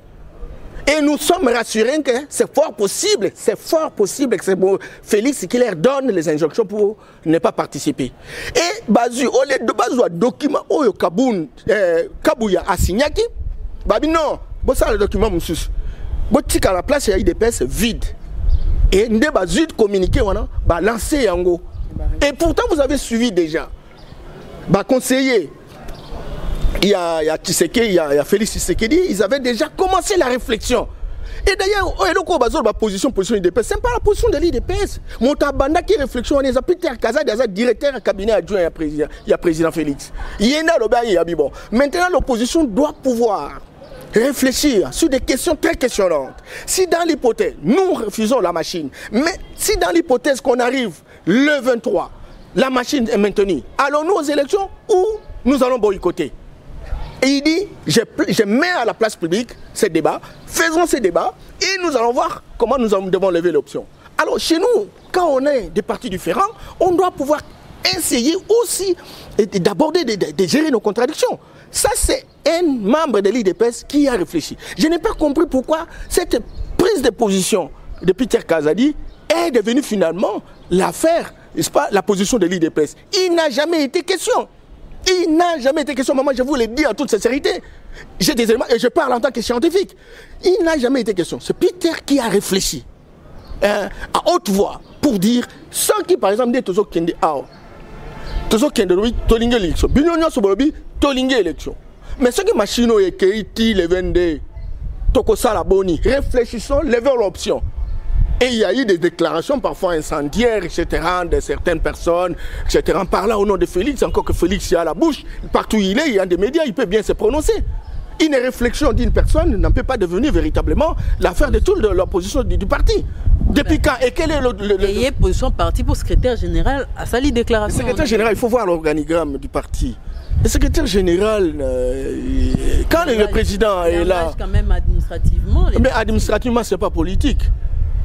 Et nous sommes rassurés que c'est fort possible que c'est bon, Félix qui leur donne les injonctions pour ne pas participer. Et Bazu, au lieu de Bazu, document, Oyo Kabouya a signé qui, Babi non, bon ça le document monsieur, bon tika la place il y a IDPS vide. Et Nde Bazu communiqué, on a lancé Yango. Et pourtant vous avez suivi déjà, conseiller. Il y a Tshisekedi, il y a Félix Tshisekedi, ils avaient déjà commencé la réflexion. Et d'ailleurs, la position IDPS, ce n'est pas la position de l'IDPS. Montabanda qui réflexion, on a Peter Kaza, directeur cabinet adjoint, il y a président Félix. Maintenant, l'opposition doit pouvoir réfléchir sur des questions très questionnantes. Si dans l'hypothèse, nous refusons la machine, mais si dans l'hypothèse qu'on arrive le 23, la machine est maintenue, allons-nous aux élections ou nous allons boycotter? Et il dit, je mets à la place publique ces débats, faisons ces débats, et nous allons voir comment nous devons lever l'option. Alors chez nous, quand on est des partis différents, on doit pouvoir essayer aussi d'aborder, de gérer nos contradictions. Ça, c'est un membre de l'IDPS qui a réfléchi. Je n'ai pas compris pourquoi cette prise de position de Peter Kazadi est devenue finalement l'affaire, n'est-ce pas, la position de l'IDPS. Il n'a jamais été question. Il n'a jamais été question, maman, je vous le dis en toute sincérité. J'ai des éléments et je parle en tant que scientifique. Il n'a jamais été question. C'est Peter qui a réfléchi à haute voix pour dire ceux qui, par exemple, disent toujours qu'il y a élection. Élection. Mais ceux qui machine et qui les vendent, réfléchissons, levons l'option. Et il y a eu des déclarations parfois incendiaires, etc., de certaines personnes, etc. Parlant au nom de Félix, encore que Félix y a la bouche, partout où il est, il y a des médias, il peut bien se prononcer. Une réflexion d'une personne n'en peut pas devenir véritablement l'affaire de toute l'opposition du parti. Depuis quand? Et quel est le position parti pour secrétaire général à sa déclaration? Le secrétaire général, il faut voir l'organigramme du parti. Le secrétaire général, quand le président est là... quand même administrativement. Mais administrativement, ce n'est pas politique.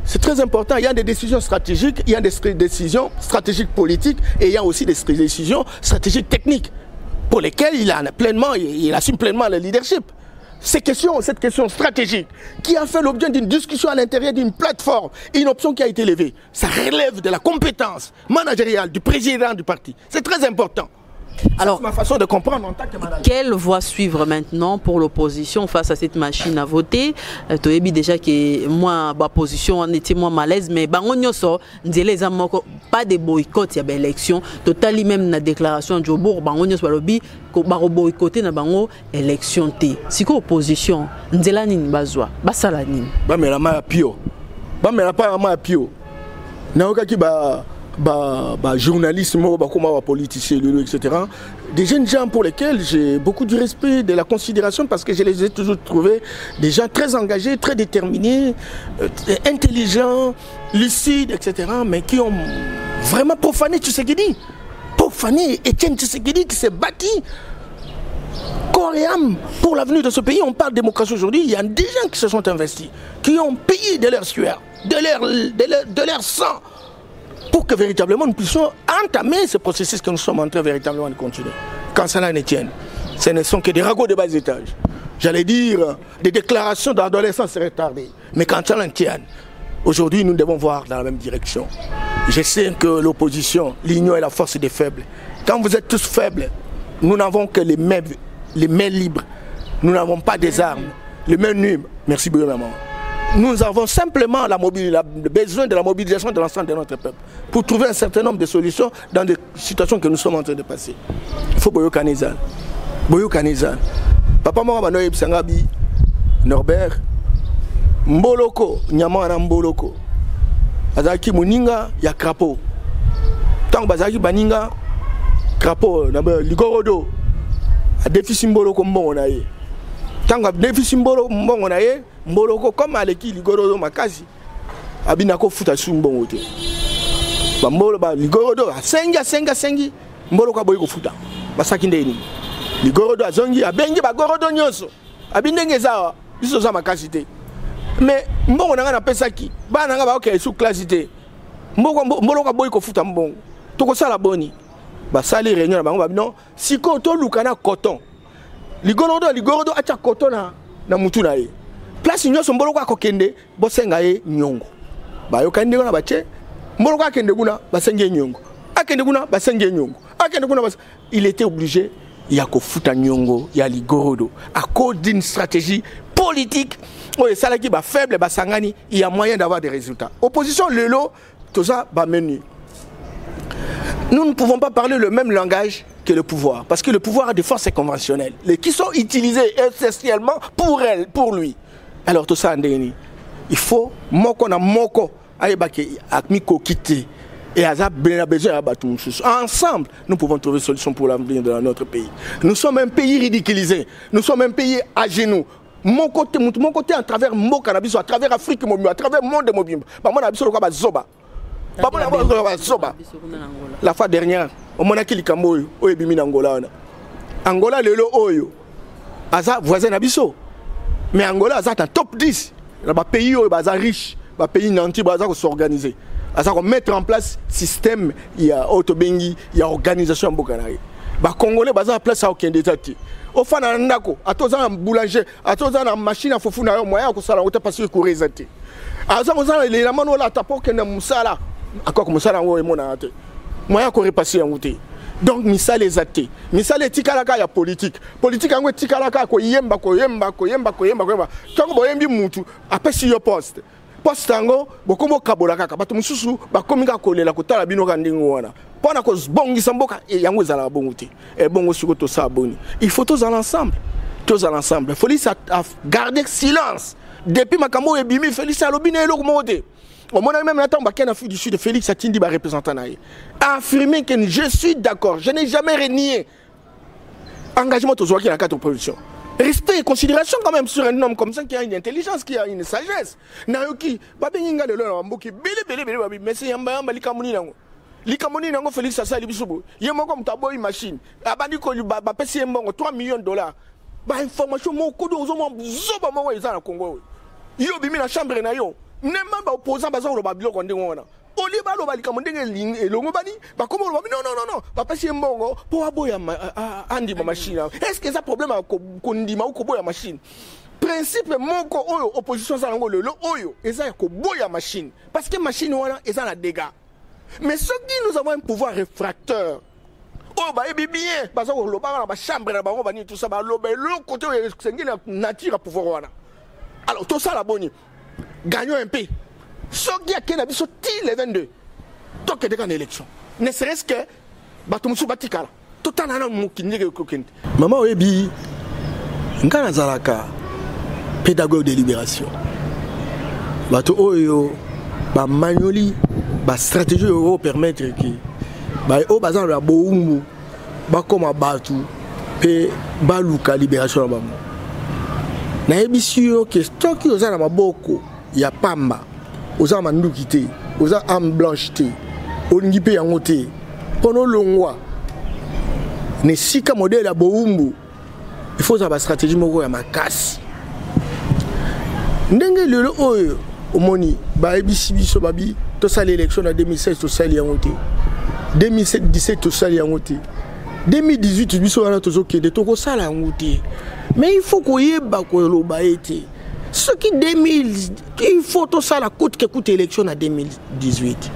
C'est très important. Il y a des décisions stratégiques, il y a des décisions stratégiques politiques et il y a aussi des décisions stratégiques techniques pour lesquelles il assume pleinement le leadership. Cette question stratégique qui a fait l'objet d'une discussion à l'intérieur d'une plateforme, une option qui a été levée, ça relève de la compétence managériale du président du parti. C'est très important. Alors, c'est ma façon de comprendre en tant que manager. Quelle voie suivre maintenant pour l'opposition face à cette machine à voter? Tu as dit déjà que moi, ma position en était moins malaise, mais pas de boycott, il y a une élection. Total, même la déclaration de Jobour, boycotter na bango élection té. Si ko opposition, nzela nini bazwa, basala nini? Ba mela ma pio. Ba mela pa ma pio. Na okaki journalistes, politiciens, etc. Des jeunes gens pour lesquels j'ai beaucoup de respect, de la considération parce que je les ai toujours trouvés des gens très engagés, très déterminés, intelligents, lucides, etc. Mais qui ont vraiment profané Tshisekedi. Profané Etienne Tshisekedi qui s'est bâti corps et âme pour l'avenir de ce pays. On parle de démocratie aujourd'hui, il y a des gens qui se sont investis, qui ont payé de leur sueur, de leur sang, pour que véritablement nous puissions entamer ce processus que nous sommes en train véritablement de continuer. Quand cela ne tienne, ce ne sont que des ragots de bas étage. J'allais dire, des déclarations d'adolescence seraient tardées. Mais quand cela ne tienne, aujourd'hui nous devons voir dans la même direction. Je sais que l'opposition, l'union est la force des faibles. Quand vous êtes tous faibles, nous n'avons que les mains libres. Nous n'avons pas des armes. Les mains nues. Merci beaucoup, maman. Nous avons simplement le besoin de la mobilisation de l'ensemble de notre peuple pour trouver un certain nombre de solutions dans des situations que nous sommes en train de passer. Il faut Boyo Kanezan. Papa Mora Banoye Psangabi, Norbert, Mboloko, Nyamana Mboloko. Azaki Muninga, ya Krapo. Tant que Bazaki Baninga, Krapo, Ligorodo, a défi Mboloko Mbonaye. Tant que défi Mboloko Mbonaye, Mboloko comme Aleki Ligorodo Makazi Abinako futa sumbongo te Bambolo ba Ligorodo sengi Mboloko boyiko futa basaki ndeni Ligorodo azongi abengi ba gorodo nyonso abindenge zawa biso za makasi te mais mbongo nanga na pesaki bana nga ba okay sous classe te Mboloko boyiko futa mbongo toko sala boni basali réunion na bango babino siko to lukana coton Ligorodo acha coton na mutu na ye place nyonso Mboloko akokende bosenga ye nyongo bayo kande na bache Mboloko akende kuna basenge nyongo akende kuna basenge nyongo akende kuna il était obligé ya kofuta nyongo ya Ligorodo à cause d'une stratégie politique oye salaki ba faible ba sangani il y a moyen d'avoir des résultats. Opposition lelo tout ça ba menu. Nous ne pouvons pas parler le même langage que le pouvoir parce que le pouvoir a des forces conventionnelles qui sont utilisées essentiellement pour lui. Alors tout ça, il faut moko aïbaki akmiko quitter et azab ben besoin ensemble nous pouvons trouver une solution pour l'avenir de notre pays. Nous sommes un pays ridiculisé, nous sommes un pays à genoux. Mon côté à travers mon cannabis, à travers l'Afrique, à travers le monde mobile. La fois dernière, on m'a dit Angola, Angola lelo oyo. aza voisin nabiso mais Angola aza ta top 10 ba pays où baza riche ba pays nanti baza ko s'organiser aza ko mettre en place système ya autobengi ya organisation mboka na ye ba congolais baza place a aucun détat au fana ndako atoza na boulanger atoza na machine à fofu na yo moya ko sala ota parce que ko rezate aza ko sala le mano la tapoke na musala akwa ko musala ngo emona ate moya ko repasser ngote. Donc misala ezate misala etikalaka ya politique yango etikalaka ko yemba tango boyembi mutu apesi yo poste yango bokombo kabola kaka bato mususu bakomika kolela kotala bino kandingo wana pona ko bongisa mboka yango ezala bongo te bongo siko to sa boni il faut tous ensemble Félix a gardé silence depuis makambo ebimi Félix a lobine eloko mote. Au moment même temps, en Afrique du Sud, Félix Atindi, représentant, a affirmé que je suis d'accord, je n'ai jamais renié engagement aux joueurs qui ont la carte de production. Respect et considération quand même sur un homme comme ça qui a une intelligence, qui a une sagesse. Nayoki, Babenga de l'Amboki, mais c'est un Likamoni Nango. Likamoni Nango, Félix Assa Libisubo, Yemo comme Taboy machine, Abadiko, Bapesi Mbongo, 3 millions de $. Information, mon coup de Zomo, Zoba Momo, ils ont le Congo. Yo, Bimi, la chambre, Nayo. Nema ba opposant baza lo babilo konde ngona oli ba lo balika mondenge elongo bani ba komo lo non ba pasi mbongo po aboya andi ma machine. Est-ce que ça problème ko ndima ko boya machine principe moko oyo opposition za ngo lelo oyo eza ko boya machine parce que machine wana eza na dégâts mais ce qui nous avons un pouvoir réfracteur oh ba ebi bien baza ko lo ba chambre na bango bani tout ça ba lo le côté sengi na nature à pouvoir wana alors tout ça la boni gagnons un peu. Ce qui a été sorti les 22. Tant que des élections. Ne serait-ce que Batumsu Batikala. Tout en allant moukini kokende. Maman Oebi, Nkana Zalaka, pédagogue de libération. Bato Oyo, ba manuali, ba stratégie euro permettre que ba o bazan la boumou, ba koma batu, pe baluka libération ba mo. Na ebi sûr que stock qui oza na maboko. Il y a Pamba, aux armes ndukité, aux armes blancheté, aux ngipé yangoté, pendant le mois, ne sika modèle à Boumbu, il faut avoir stratégie moko ya makasi. Ndenge le oyo omoni ba ebisi biso babi to ça l'élection en 2016 to ça yangoté. 2017 to ça yangoté. 2018 biso wana to zokende to ko sala yangoté. Mais il faut qu'on yeba ko loba été. Ce qui 2000, il faut tout ça la coûte que coûte l'élection en 2018.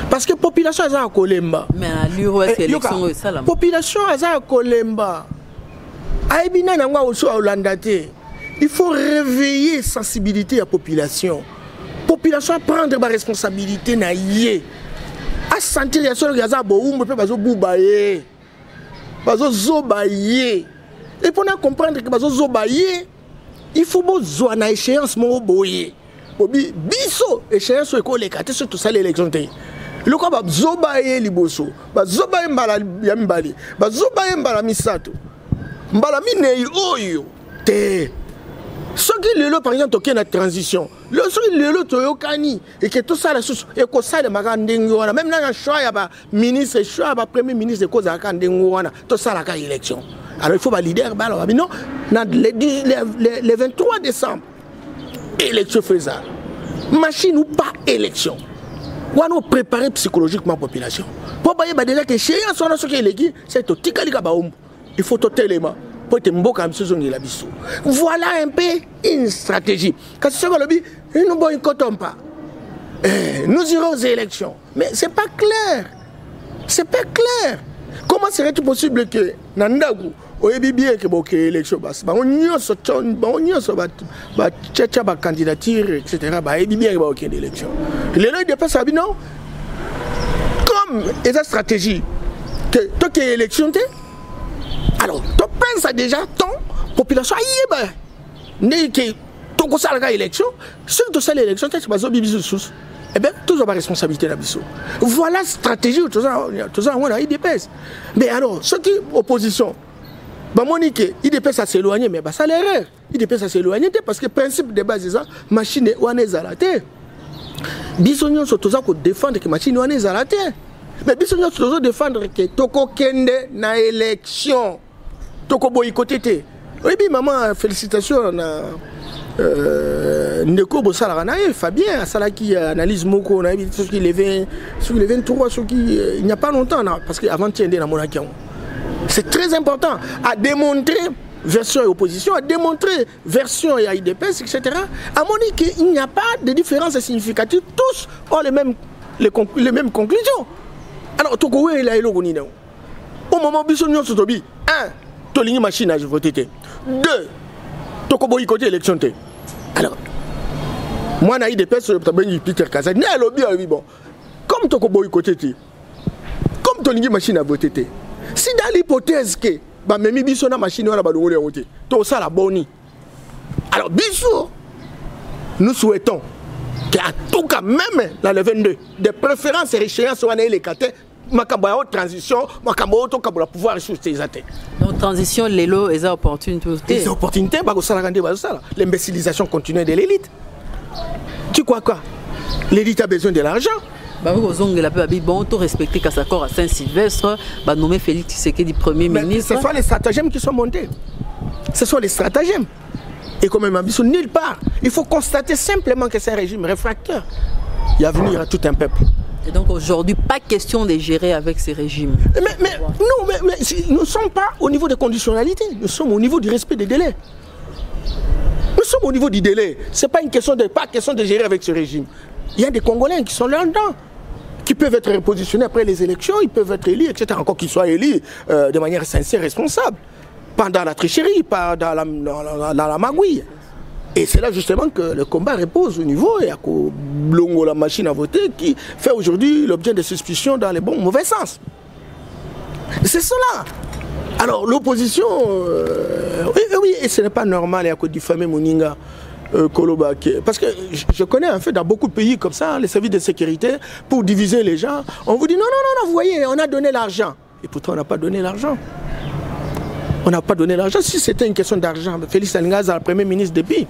Parce que la population est à Kolemba. Mais à l'UROS, l'élection est ça là. La population est à Kolemba. Aïbina n'a pas aussi à Hollandate. Il faut réveiller la sensibilité de la population. La population prendre ma responsabilité na yé. À sentir les gens qui sont boum, peut pas boubaye. Bazo zobaye. Et pour comprendre que bazo zobaye. Il faut besoin d'une échéance mon boye. Biso échéance ko le kate sur tout ça l'élection té. Le ko ba zobaye liboso, ba zobaye mbala ya mbali, ba zobaye mbala misato. Mbala minei oyo té. Ce qui le par exemple toke na transition. Le ce qui le toyokani et que tout ça la sous et ko ça de makandengo wana même na choix ya ba ministre choix ba premier ministre ko za kandengo wana to ça la ka élection. Alors il faut valider non, le 23 décembre, élection faisable. Machine ou pas élection. On va nous préparer psychologiquement la population. Pour que déjà que chez eux, ce qui est l'équipe, c'est tout. Il faut tout élément. Voilà un peu une stratégie. Quand ce que nous ne boycottons pas. Nous irons aux élections. Mais ce n'est pas clair. C'est pas clair. Comment serait-il possible que Nandagu, au bien que beaucoup d'élections passent, on y a candidature, etc. Il bien que beaucoup d'élections. Les gens de passe non. Comme une stratégie que toi qui es élection, alors tu penses déjà ton population n'est que ton conseil à l'élection, surtout ça l'élection, tu vas au sous. Eh bien, toujours ma responsabilité là. Voilà la stratégie, tout ça, on a IDPS. Mais alors, ceux qui opposition, Monique, IDPS ça s'éloigner, mais ça l'erreur. IDPS ça s'éloigner parce que le principe de base, c'est ça, machine est à la terre. Bisognon sont toujours pour défendre que machine est à la terre. Mais bisognon sont toujours défendre que Toko Kende na élection, Toko boycotté. Oui, maman, félicitations. Ndeko Bossala Fabien, Salaki analyse Moko, ceux qui les 23, ceux qui il n'y a pas longtemps, parce qu'avant de tiendre dans mon account. C'est très important à démontrer version et opposition, à démontrer version et IDPS, etc. À montrer qu'il n'y a pas de différence significative, tous ont les mêmes conclusions. Alors, Toko est là, au moment où nous sommes un, Toligny machine à voter. 2, Toko boycotter l'élection. Alors, moi, je suis des Peter Kazak. Comme Toko boycotter, comme Toligny machine à voter, si dans l'hypothèse que même biso na machine wana balongoli yango te to sala boni, alors biso nous souhaitons qu'à tout cas même dans le 22 des préférences et échéances wana les kate makambo ya transition makambo to kabola pouvoir sur ces athées. Donc transition lelo eza opportunité. Les opportunités ba ko sala kande ba sala l'imbécilisation continue de l'élite. Tu crois quoi? L'élite a besoin de l'argent. Bon, tout respecter qu'à sa corps à Saint-Sylvestre, nommer Félix Tshisekedi Premier ministre. Ce sont les stratagèmes qui sont montés. Ce sont les stratagèmes. Et comme même ambition nulle part. Il faut constater simplement que c'est un régime réfractaire. Il y a venir à tout un peuple. Et donc aujourd'hui, pas question de gérer avec ces régimes. Mais nous ne sommes pas au niveau des conditionnalités. Nous sommes au niveau du respect des délais. Nous sommes au niveau du délai. Ce n'est pas question de gérer avec ce régime. Il y a des Congolais qui sont là-dedans, qui peuvent être repositionnés après les élections, ils peuvent être élus, etc. Encore qu'ils soient élus de manière sincère et responsable. Pas dans la tricherie, pas dans la magouille. Et c'est là justement que le combat repose au niveau, et à Blongo, la machine à voter, qui fait aujourd'hui l'objet de suspicions dans les bons mauvais sens. C'est cela. Alors l'opposition, oui, et ce n'est pas normal, il y a que diffamer Moninga. Koloba, parce que je connais en fait dans beaucoup de pays comme ça, les services de sécurité, pour diviser les gens, on vous dit non, vous voyez, on a donné l'argent. Et pourtant on n'a pas donné l'argent. On n'a pas donné l'argent. Si c'était une question d'argent, Félix Alingaza, le Premier ministre depuis,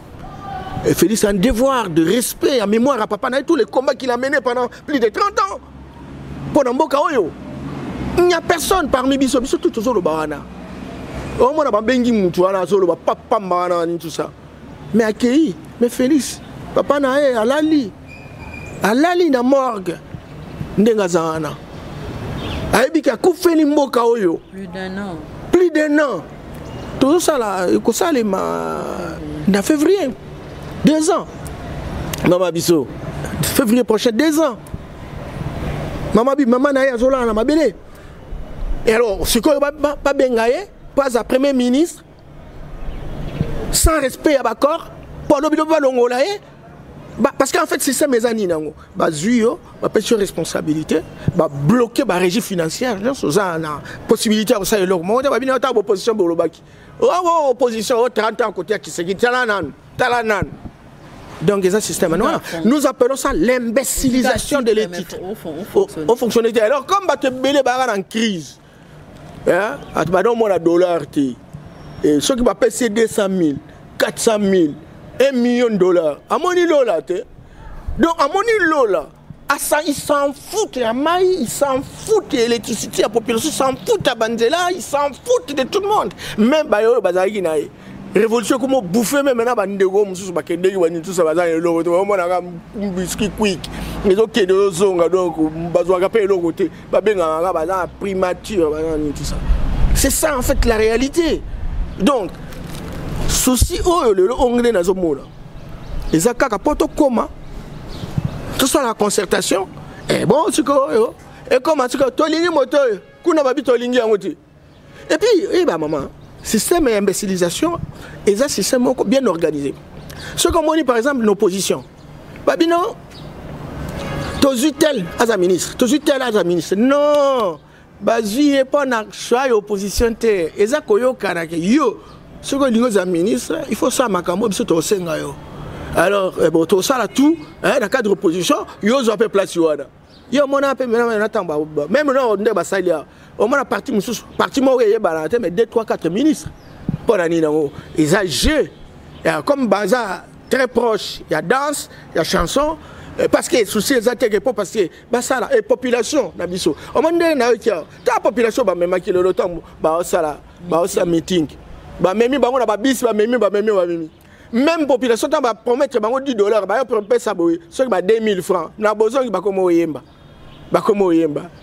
et Félix a un devoir de respect, en mémoire à Papa Naï, tous les combats qu'il a menés pendant plus de 30 ans. Pendant Mboka Oyo. Il n'y a personne parmi Bisso, tout le Barana. On a bengi Moutuana, Papa Mbana, tout ça. Mais accueilli, mais Félix, Papa Naé, à Lali na morgue, Ndengazana. Aïbika, Koufeli Mboka Oyo. Plus d'un an. Tout ça là, ça les en février. 2 ans. Maman Bisso, février prochain, 2 ans. Maman Naé, Azola, ma belle. Et alors, ce qu'on va pas bengaye, pas à Premier ministre. Sans respect à Bakor, pour parce qu'en fait, c'est ça mes amis. Zuyo, sur responsabilité, bloquer la régie financière, la possibilité de faire l'opposition. Opposition, 30 ans côté qui s'est talanan. Donc, c'est un système. Nous appelons ça l'imbécilisation de l'éthique. Aux fonctionnalités. Alors, comme tu es en crise, $, et ceux qui m'appellent c'est 200 000, 400 000, $1 million. À mon îlot là, donc à mon îlot là, ils s'en foutent à Maï, ils s'en foutent de l'électricité, la population s'en fout à Banzela, ils s'en foutent de tout le monde. Même Bayo Bazaki Naï. Révolution comment bouffer même maintenant Bandego, Moussous Bakende, tout ça, Bazan, l'autre, on a un biscuit quick. Mais ok, de zonga donc, Bazoaka paye l'autre côté, Babenga, Bazan, primature, tout ça. C'est ça en fait la réalité. Donc, souci le onglet dans ce mot là. Les akaka poto comment tout ça la concertation. Et bon, tu quoi et comment tu quoi tolingi moto kuna babi tolingi yangote. Et puis maman, système et imbécilisation et ça système bien organisé. Ce qu'on dit par exemple nos positions. Babi non. Tozu tel as un ministre, tozu tel as un ministre. Non. Bazi est pas na choix opposition te. Et ça koyo karake yo. Ce que nous avons ministre, il faut ça makambo biso to senga yo. Alors bon tout ça là tout, dans le cadre d'opposition, yo zo pe place yo ana. Yo mona pe maintenant tamba même non on ba salia. On mona parti mo ye balate mais 2 3 4 ministres. Pour la nango. Ils a jeu. Comme Baza très proche, il y a danse, il y a chanson. Parce que souci les attaques parce que ça la population na biso. On m'a dit na ta population ba même qui le temps ba ça meeting. Bamemi bango na babis bamemi. Même population ta ba promettre bango $10 ba yo promettre ça boy. Ceux ba 2000 francs. Na bozongi ba komo yemba.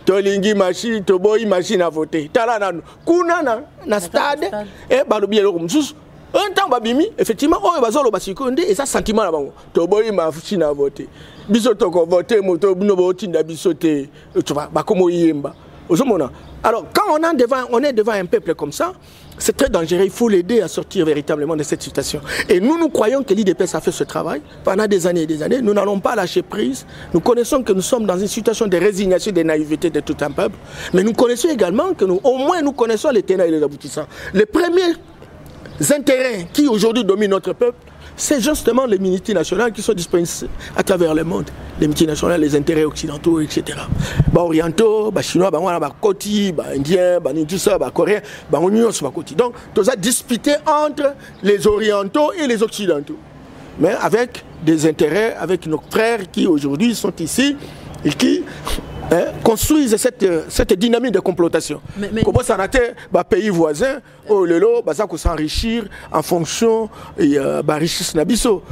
Tolingi machine, toboyi machine à voter. Tala nanu. Kuna na stade et balobi eloko mususu. Un temps babimi effectivement on bazolo basikonde et ça sentiment la bango. Toboyi machine à voter. Biso toko voter moto bino botinda bisote. Tu vois ba komo yemba. Alors quand on est devant un peuple comme ça, c'est très dangereux, il faut l'aider à sortir véritablement de cette situation. Et nous croyons que l'IDPS a fait ce travail pendant des années et des années. Nous n'allons pas lâcher prise. Nous connaissons que nous sommes dans une situation de résignation, de naïveté de tout un peuple. Mais nous connaissons également que au moins nous connaissons les tenants et les aboutissants. Les premiers intérêts qui aujourd'hui dominent notre peuple, c'est justement les multinationales qui sont disponibles à travers le monde. Les multinationales, les intérêts occidentaux, etc. Orientaux, chinois, côté, indiens, tout ça, coréens, côté. Donc, tout ça disputé entre les orientaux et les occidentaux. Mais avec des intérêts, avec nos frères qui aujourd'hui sont ici et qui construisent cette dynamique de complotation. Comment ça rater pays voisins, ça s'enrichir en fonction de la richesse nabiso.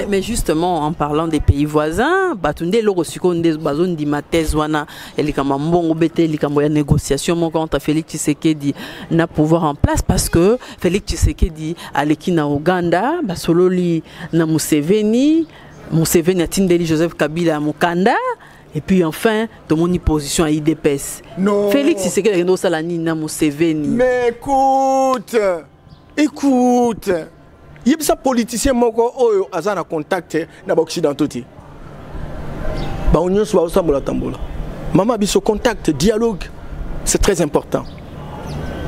Mais justement, en parlant des pays voisins, batunde loro sikonde bazon di matezwana elikamba mbongo bete elikamba ya négociation mon contre Félix Tshisekedi na pouvoir en place parce que Félix Tshisekedi aleki na Uganda basololi na Museveni atindeli Joseph Kabila Mukanda. Et puis enfin, de mon position à IDPS. Non. Félix Tshisekedi a salani na Museveni. Mais écoute. Il y a des politiciens qui ont un contact avec l'Occidentaux. Maman, ce contact, dialogue, c'est très important.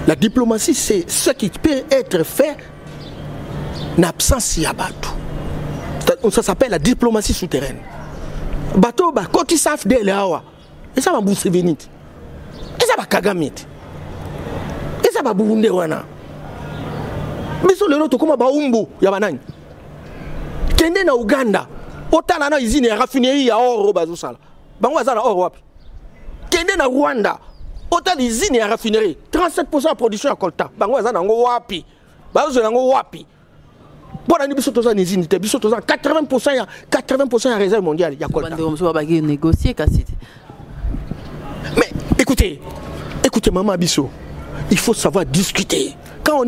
La diplomatie, c'est ce qui peut être fait en absence de bateau. Ça s'appelle la diplomatie souterraine. Bateau, quand ils savent de l'awa, et ça va bousser venir. Et ça va kagamit. Et ça va bouronder wana. Mais sur le lot, comment va umbu, yabanani. Kende na Uganda, autant na usine ya raffinerie ya oro bazosala. Bango azala oro wapi. Kende na Rwanda, autant usine ya raffinerie, 37% de production ya coltan. Bango azala ngo wapi. Bazosala ngo wapi. Bon, on a 80% de réserve mondiale. Mais écoutez, Maman Abisso, il faut savoir discuter. Quand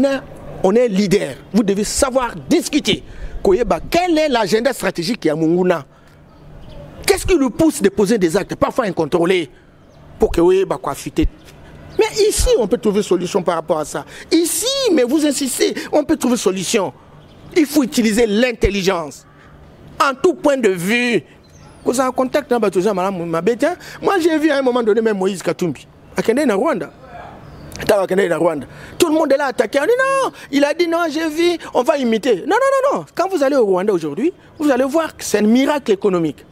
on est leader, vous devez savoir discuter. Quel est l'agenda stratégique à Munguna? Qu'est-ce qui nous pousse de poser des actes parfois incontrôlés pour que oui, mais ici, on peut trouver solution par rapport à ça. Ici, mais vous insistez, on peut trouver solution. Il faut utiliser l'intelligence en tout point de vue. Vous avez un contact avec moi, j'ai vu à un moment donné même Moïse Katumbi à Rwanda. Tout le monde est là attaqué. On dit non, il a dit non, j'ai vu, on va imiter. Non. Quand vous allez au Rwanda aujourd'hui, vous allez voir que c'est un miracle économique.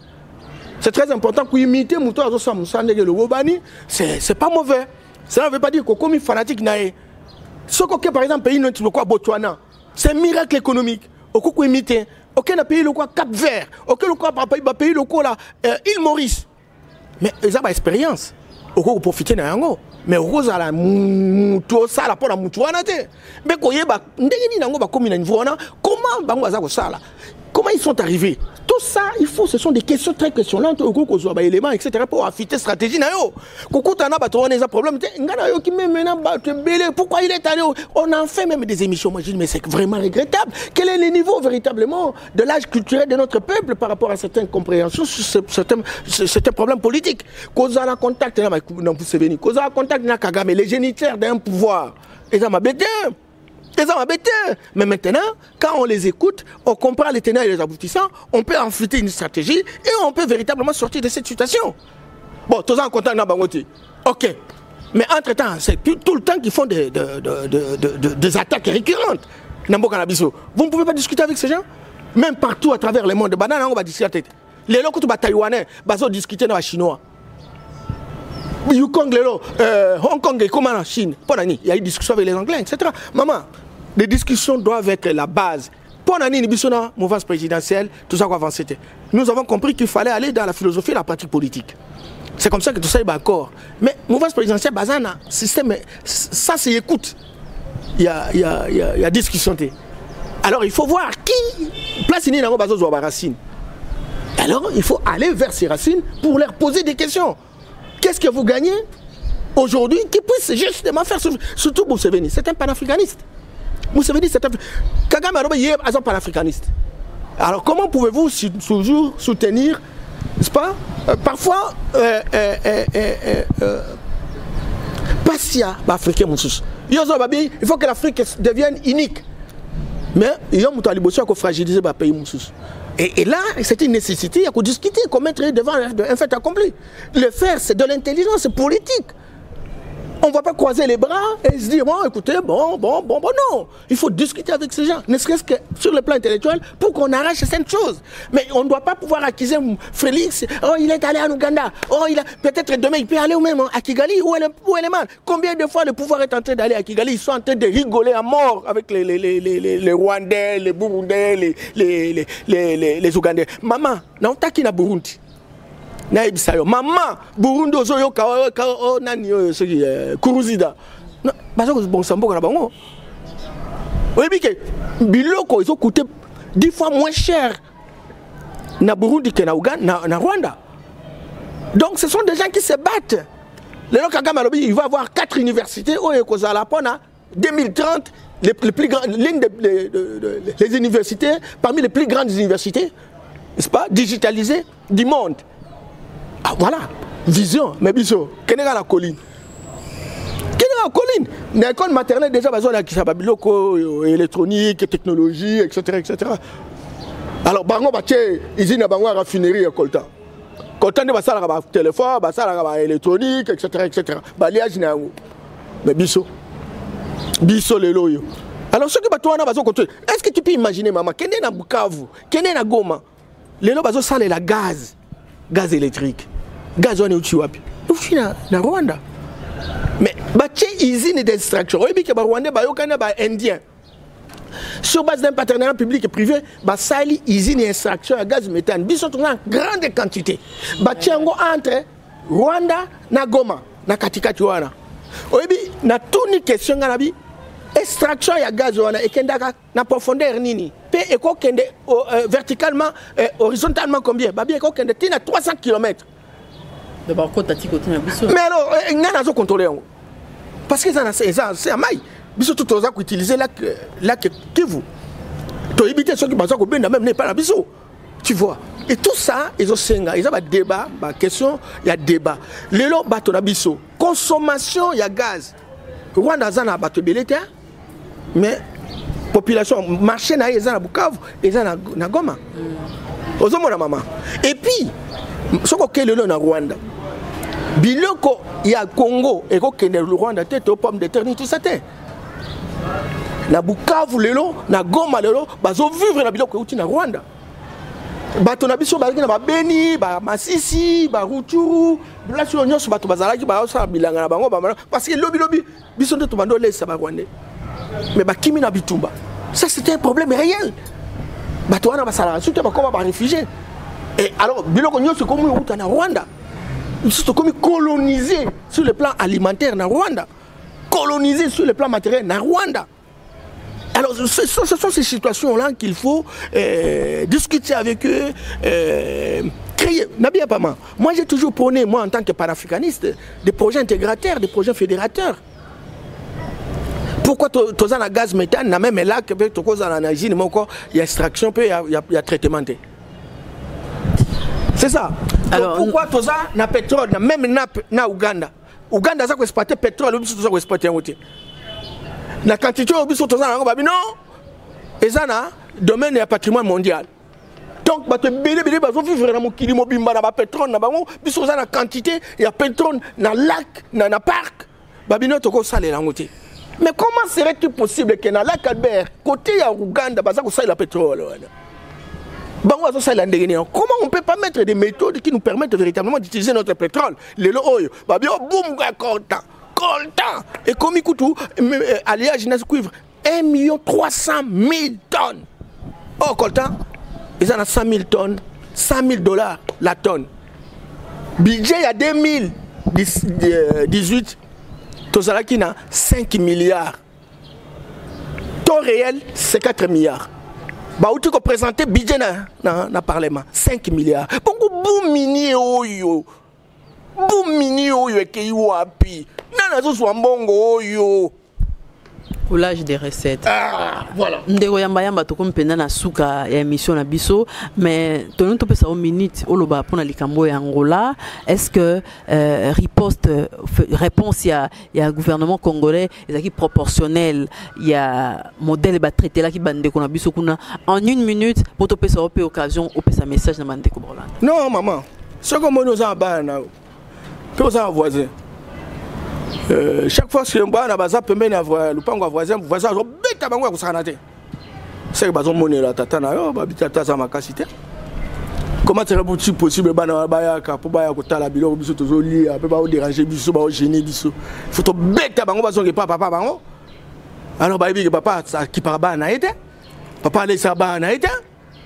C'est très important pour imiter Mouto Azosa le Wobani. C'est pas mauvais. Ça ne veut pas dire qu'on est fanatique. Ce qu'on par exemple, pays notre Botswana. C'est un miracle économique. Au imité. Aucun pays le Cap Vert. Aucun pays le île Maurice. Mais ils ont une expérience. Au profiter de yango. Mais au rose à la mouto ça la pour la moutoana te. Mais quand yeba ndenge nango ba komi na nivona comment bango aza ko sala. Comment ils sont arrivés? Tout ça, ce sont des questions très questionnantes au cours des éléments, etc. pour affiner stratégie. Pourquoi il est allé? On en fait même des émissions. Moi, je dis, mais c'est vraiment regrettable. Quel est le niveau véritablement de l'âge culturel de notre peuple par rapport à certaines compréhensions sur certains problèmes politiques? Cause à la contact, cause à la contact, les géniteurs d'un pouvoir. Et ça m'a bêté. Mais maintenant, quand on les écoute, on comprend les tenants et les aboutissants, on peut enfouir une stratégie et on peut véritablement sortir de cette situation. Bon, tous en contact dans Bangote. Ok. Mais entre-temps, c'est tout le temps qu'ils font des attaques récurrentes. Vous ne pouvez pas discuter avec ces gens? Même partout à travers le monde. On va discuter. Les locaux taïwanais, ils vont discuter dans la chinois. Yukong, Hong Kong, comment en Chine? Il y a eu des discussions avec les Anglais, etc. Maman, les discussions doivent être la base. Pour l'année, mouvance présidentielle, tout ça va avancer. Nous avons compris qu'il fallait aller dans la philosophie et la pratique politique. C'est comme ça que tout ça est d'accord. Mais mouvance présidentielle, bazana, système, ça c'est écoute. il y a discussion. Alors il faut voir qui place une racine. Alors il faut aller vers ces racines pour leur poser des questions. Qu'est-ce que vous gagnez aujourd'hui qui puisse justement faire surtout Museveni, c'est un panafricaniste. Museveni, c'est un Kagame est un panafricaniste. Alors comment pouvez-vous toujours soutenir, n'est-ce pas, parfois Passia africain Moussous. Il faut que l'Afrique devienne unique. Mais il y a un fragiliser le pays Moussous. Et là, c'est une nécessité, il y a qu'on discuter, qu'on mettre devant un fait accompli. Le faire, c'est de l'intelligence politique. On ne va pas croiser les bras et se dire, bon, écoutez, bon, non. Il faut discuter avec ces gens, ne serait-ce que sur le plan intellectuel, pour qu'on arrache certaines choses. Mais on ne doit pas pouvoir accuser Félix, oh, il est allé en Ouganda, oh, peut-être demain, il peut aller même à Kigali, où elle est mal. Combien de fois le pouvoir est en train d'aller à Kigali, ils sont en train de rigoler à mort avec les Rwandais, les Burundais, les Ougandais. Maman, non, t'as qui na Burundi? Maman, Burundi ozoyoka nani Kuruzida. Parce que bon sambo na bango. Oui que biloko ils ont coûté 10 fois moins cher na Burundi que na Ouganda, na Rwanda. Donc ce sont des gens qui se battent. Le Kagame alobi il va avoir 4 universités au Ekozala pona 2030 les plus grandes l'une les universités parmi les plus grandes universités, n'est-ce pas, digitalisées du monde. Ah, voilà, vision, mais biso, qu'est-ce que la colline? Qu'est-ce que la colline? L'école maternelle déjà, qui s'appelle biloko, électronique, technologie, etc. Alors, bango bache, usine bango raffinerie coltan. Coltan de basala ba téléphone, basala ba électronique, etc. Baliage na où? Mais biso les loyo. Alors, ceux qui battent on a besoin de est-ce que tu peux imaginer, maman, qu'est-ce que na Bukavu, qu'est-ce que na Goma? Les loyo bazo sale la gaz électrique. Gaz on est au na Rwanda. Mais bache usine d'extraction. Oui, que Rwanda ba yokana ba indien. Sur base d'un partenariat public et privé, ba sali usine d'extraction à gaz méthane. Biso en grande quantité. Bache ngo entre Rwanda na Goma na katikati wana. Oui, na tuni question nganabi extraction ya gaz wana ekendaka na profondeur nini? Pe eko kende verticalement horizontalement combien? Ba bien eko kende tina 300 km. Mais alors, il y a un contrôler. Parce que c'est un maille. Biso tout aux utiliser là que vous. Tu éviter ceux qui pensent que ben même n'est pas la biso. Tu vois. Et tout ça, ils ont senga, ils ont un débat, ma question, il y a débat. Les lots bateau na biso. Consommation, il y a gaz. Rwanda zana bateau belete, mais population marché na ils na Bukavu, ils na Goma. Ozomona maman. Et puis, ce qu'on a le na Rwanda. Biloko ya Congo et ko kende le Rwanda tete aux pommes de terre tout ça te. Na Bukavu lelo, na Goma lelo, bazo vivre na biloko uti na Rwanda. Bato na biso bazaki na ba Beni, ba Masisi, ba Rutshuru, la sur nyonso bato bazalaki ba osa bilanga na bango ba parce que lobi biso nde to bando lesa ba Rwanda. Mais ba kimi na bitumba. Ça c'était un problème réel. Bato wana basala surtout ba koma ba réfugiés. Et alors biloko nyonso comme uta na Rwanda. Ils sont comme colonisés sur le plan alimentaire dans Rwanda, colonisés sur le plan matériel dans Rwanda. Alors ce sont ces situations-là qu'il faut discuter avec eux, créer. Nabia Pama, moi j'ai toujours prôné, moi en tant que panafricaniste, des projets intégrateurs, des projets fédérateurs. Pourquoi tu as un gaz méthane, na même là que tu as une usine, il y a extraction, il y a traitement. C'est ça. Alors, pourquoi tu as na pétrole, même na Ouganda? Ouganda ça exploiter pétrole, ou ça exploiter un outil. La quantité au biso tu as non, et ça na domaine du patrimoine mondial. Donc bah tu bélé bah vivre na mokili mobimba na pétrole na bango, biso ça na quantité, il y a pétrole na lac, na parc, bah bino to ko sale la outil. Mais comment serait-il possible que na lac Albert côté ya Ouganda bah ça ko sale la pétrole? Comment on ne peut pas mettre des méthodes qui nous permettent véritablement d'utiliser notre pétrole? Le oil, boum, coltan. Et comme il coûte alliage na cuivre, 1 300 000 tonnes. Oh, coltan, ils en ont 100 000 tonnes, $100 000 la tonne. Budget il y a 2018, Tozalaki na 5 milliards. taux réel, c'est 4 milliards. Bah, où tu peux présenter budget dans le Parlement, 5 milliards. Pourquoi boum mini oyo? Boum mini oyo et qui wapi? Nana zo soit bongo oyo. Coulage des recettes. Ah, voilà. Ndeko yamba yamba to kompenda na suka ya émission na biso, mais tonu to pesa 1 minute oloba pona likambo ya Angola. Est-ce que réponse il y a gouvernement congolais qui proportionnel, il y a modèle ba traité là qui bande ko na biso kuna en 1 minute pour to pesa occasion ou pesa message na bande ko Bolanda. Non maman, ce que moi nous en bas na to ça voisin. Chaque fois que on a baza pembe na lupango voisin zo beta bango ko sanate. C'est que bazo monela tata na yo ba bitata za makasite. Comment c'est possible bana baya ka po baya ko tala bilo biso to zo li a pe ba o déranger biso ba o gêner biso. Faut to beta bango bazo ke papa bango. Alors ba bi ke papa ça qui par ba na été. Papa les sa ba na été.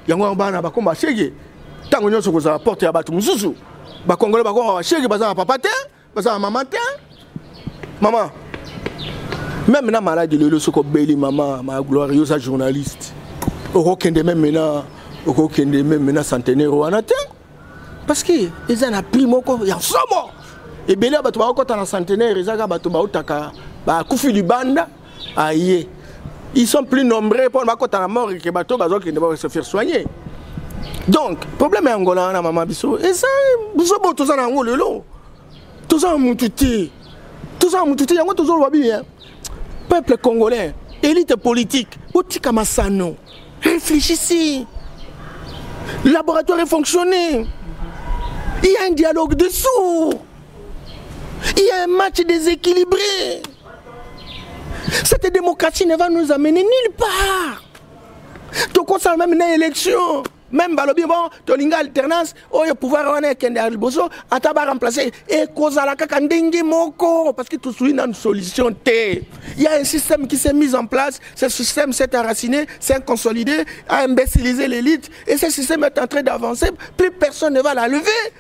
Yango bana ba ko ba shege. Tango nyonso ko za porte ya batu mususu. Ba kongole ba ko ba shege baza papa te, baza maman te. Maman, même dans maladie de l'eau, belle maman, ma glorieuse journaliste. Au même maintenant centenaire au Anaté. Parce que ils ont appris mon corps, ils sont morts. Et bien là, tu vas encore dans centenaire, ils ont du banda. Aïe. Ils sont plus nombreux pour la mort et que ne vont se faire soigner. Donc, le problème est Angola, maman Bissot. Et ça, vous savez, tout ça en Angola. Tout ça en Moutouti. Tout ça, peuple congolais, élite politique, réfléchissez. Le laboratoire est fonctionné. Il y a un dialogue dessous. Il y a un match déséquilibré. Cette démocratie ne va nous amener nulle part. Tout concerne même une élection. Même balobi bon, tolinga alternance, oyo pouvoir wana kende aliboso, ataba remplacer et kozala kaka ndenge moko parce que tout suit une solution T. Il y a un système qui s'est mis en place, ce système s'est enraciné, s'est consolidé, a imbécilisé l'élite et ce système est en train d'avancer, plus personne ne va la lever.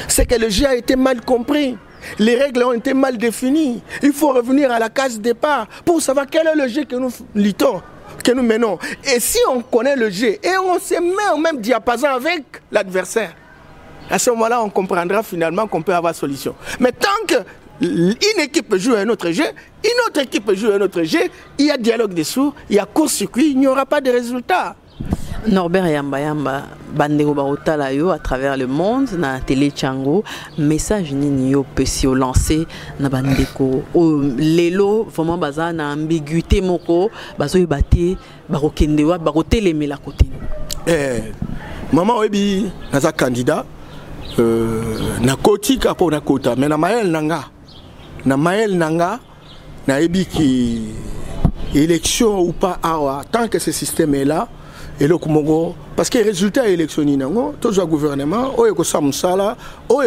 C'est que le jeu a été mal compris. Les règles ont été mal définies. Il faut revenir à la case départ pour savoir quel est le jeu que nous luttons, que nous menons. Et si on connaît le jeu et on se met au même diapason avec l'adversaire, à ce moment-là, on comprendra finalement qu'on peut avoir solution. Mais tant qu'une équipe joue un autre jeu, une autre équipe joue un autre jeu, il y a dialogue dessous, il y a court-circuit, il n'y aura pas de résultat. Norbert Yamba bandeko baotala yo à travers le monde na télé Tchango message nini yo pesi o lancer na bandeko o lelo vraiment baza na ambiguïté moko bazo yebate bakokende wa bakotelemela côté maman oyebi naza candidat na koti ka po na kota mais na mael nanga na yebi ki élection ou pas awa tant que ce système est là. Et le Congo, parce que les résultats électionnés, tout le gouvernement, il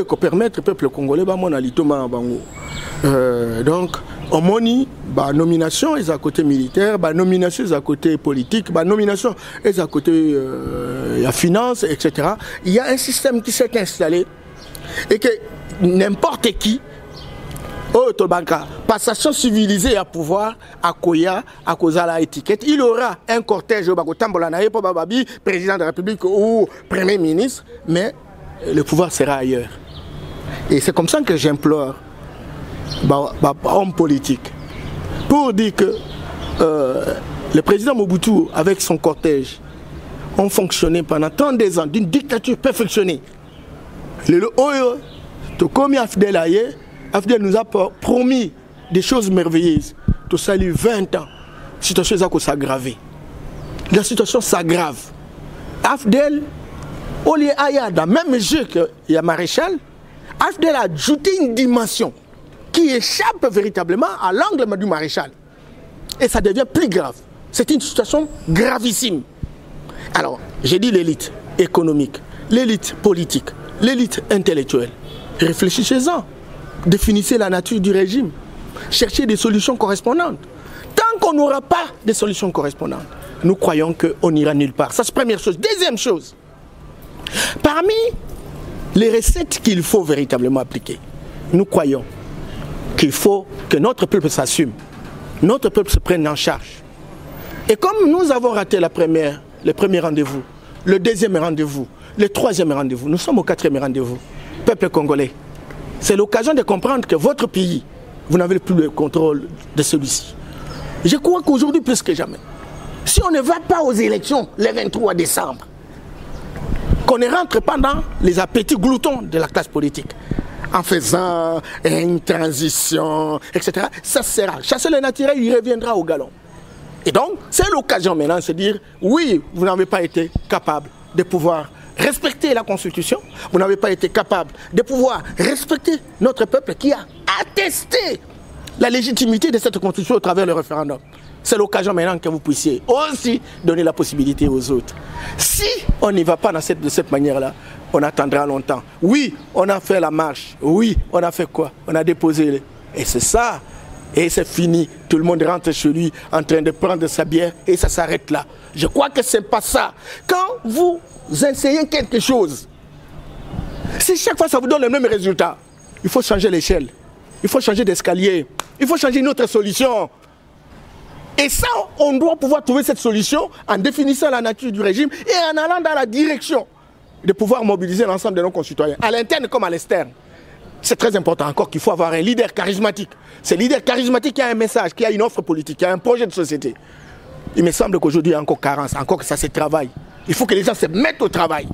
faut permettre au peuple congolais de donc, on moni, nomination est à côté militaire, nomination est à côté politique, nomination est à côté la finance, etc. Il y a un système qui s'est installé et que n'importe qui, passation civilisée à pouvoir, à Koya, à Kozala étiquette. Il aura un cortège au Bagotambolanaï pour Bababi, président de la République ou premier ministre, mais le pouvoir sera ailleurs. Et c'est comme ça que j'implore hommes politiques pour dire que le président Mobutu, avec son cortège, ont fonctionné pendant 32 ans d'une dictature perfectionnée. Le Oyo, tout comme Afdel Aye, Afdel nous a promis des choses merveilleuses. Tout ça, il y a 20 ans. La situation s'aggrave. La situation s'aggrave. Afdel, au lieu dans le même jeu qu'il y a Maréchal, Afdel a ajouté une dimension qui échappe véritablement à l'angle du Maréchal. Et ça devient plus grave. C'est une situation gravissime. Alors, j'ai dit l'élite économique, l'élite politique, l'élite intellectuelle. Réfléchissez-en. Définissez la nature du régime. Cherchez des solutions correspondantes. Tant qu'on n'aura pas de solutions correspondantes, nous croyons qu'on n'ira nulle part. Ça, c'est la première chose. Deuxième chose, parmi les recettes qu'il faut véritablement appliquer, nous croyons qu'il faut que notre peuple s'assume, notre peuple se prenne en charge. Et comme nous avons raté le premier rendez-vous, le deuxième rendez-vous, le troisième rendez-vous, nous sommes au quatrième rendez-vous, peuple congolais, c'est l'occasion de comprendre que votre pays, vous n'avez plus le contrôle de celui-ci. Je crois qu'aujourd'hui, plus que jamais, si on ne va pas aux élections le 23 décembre, qu'on ne rentre pas dans les appétits gloutons de la classe politique, en faisant une transition, etc., ça sera. Chasser le naturel, il reviendra au galon. Et donc, c'est l'occasion maintenant de se dire, oui, vous n'avez pas été capable de pouvoir respecter la Constitution, vous n'avez pas été capable de pouvoir respecter notre peuple qui a attesté la légitimité de cette Constitution au travers du référendum. C'est l'occasion maintenant que vous puissiez aussi donner la possibilité aux autres. Si on n'y va pas de cette manière-là, on attendra longtemps. Oui, on a fait la marche. Oui, on a fait quoi? On a déposé. Et c'est ça. Et c'est fini. Tout le monde rentre chez lui en train de prendre sa bière et ça s'arrête là. Je crois que ce n'est pas ça. Quand vous enseignez quelque chose, si chaque fois ça vous donne le même résultat, il faut changer l'échelle. Il faut changer d'escalier. Il faut changer une autre solution. Et ça, on doit pouvoir trouver cette solution en définissant la nature du régime et en allant dans la direction de pouvoir mobiliser l'ensemble de nos concitoyens, à l'interne comme à l'externe. C'est très important encore qu'il faut avoir un leader charismatique. Ce leader charismatique qui a un message, qui a une offre politique, qui a un projet de société. Il me semble qu'aujourd'hui il y a encore carence, encore que ça se travaille. Il faut que les gens se mettent au travail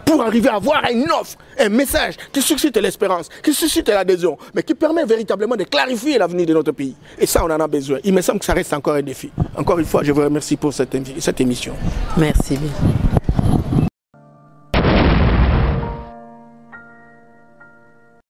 pour arriver à avoir une offre, un message qui suscite l'espérance, qui suscite l'adhésion, mais qui permet véritablement de clarifier l'avenir de notre pays. Et ça, on en a besoin. Il me semble que ça reste encore un défi. Encore une fois, je vous remercie pour cette émission. Merci bien.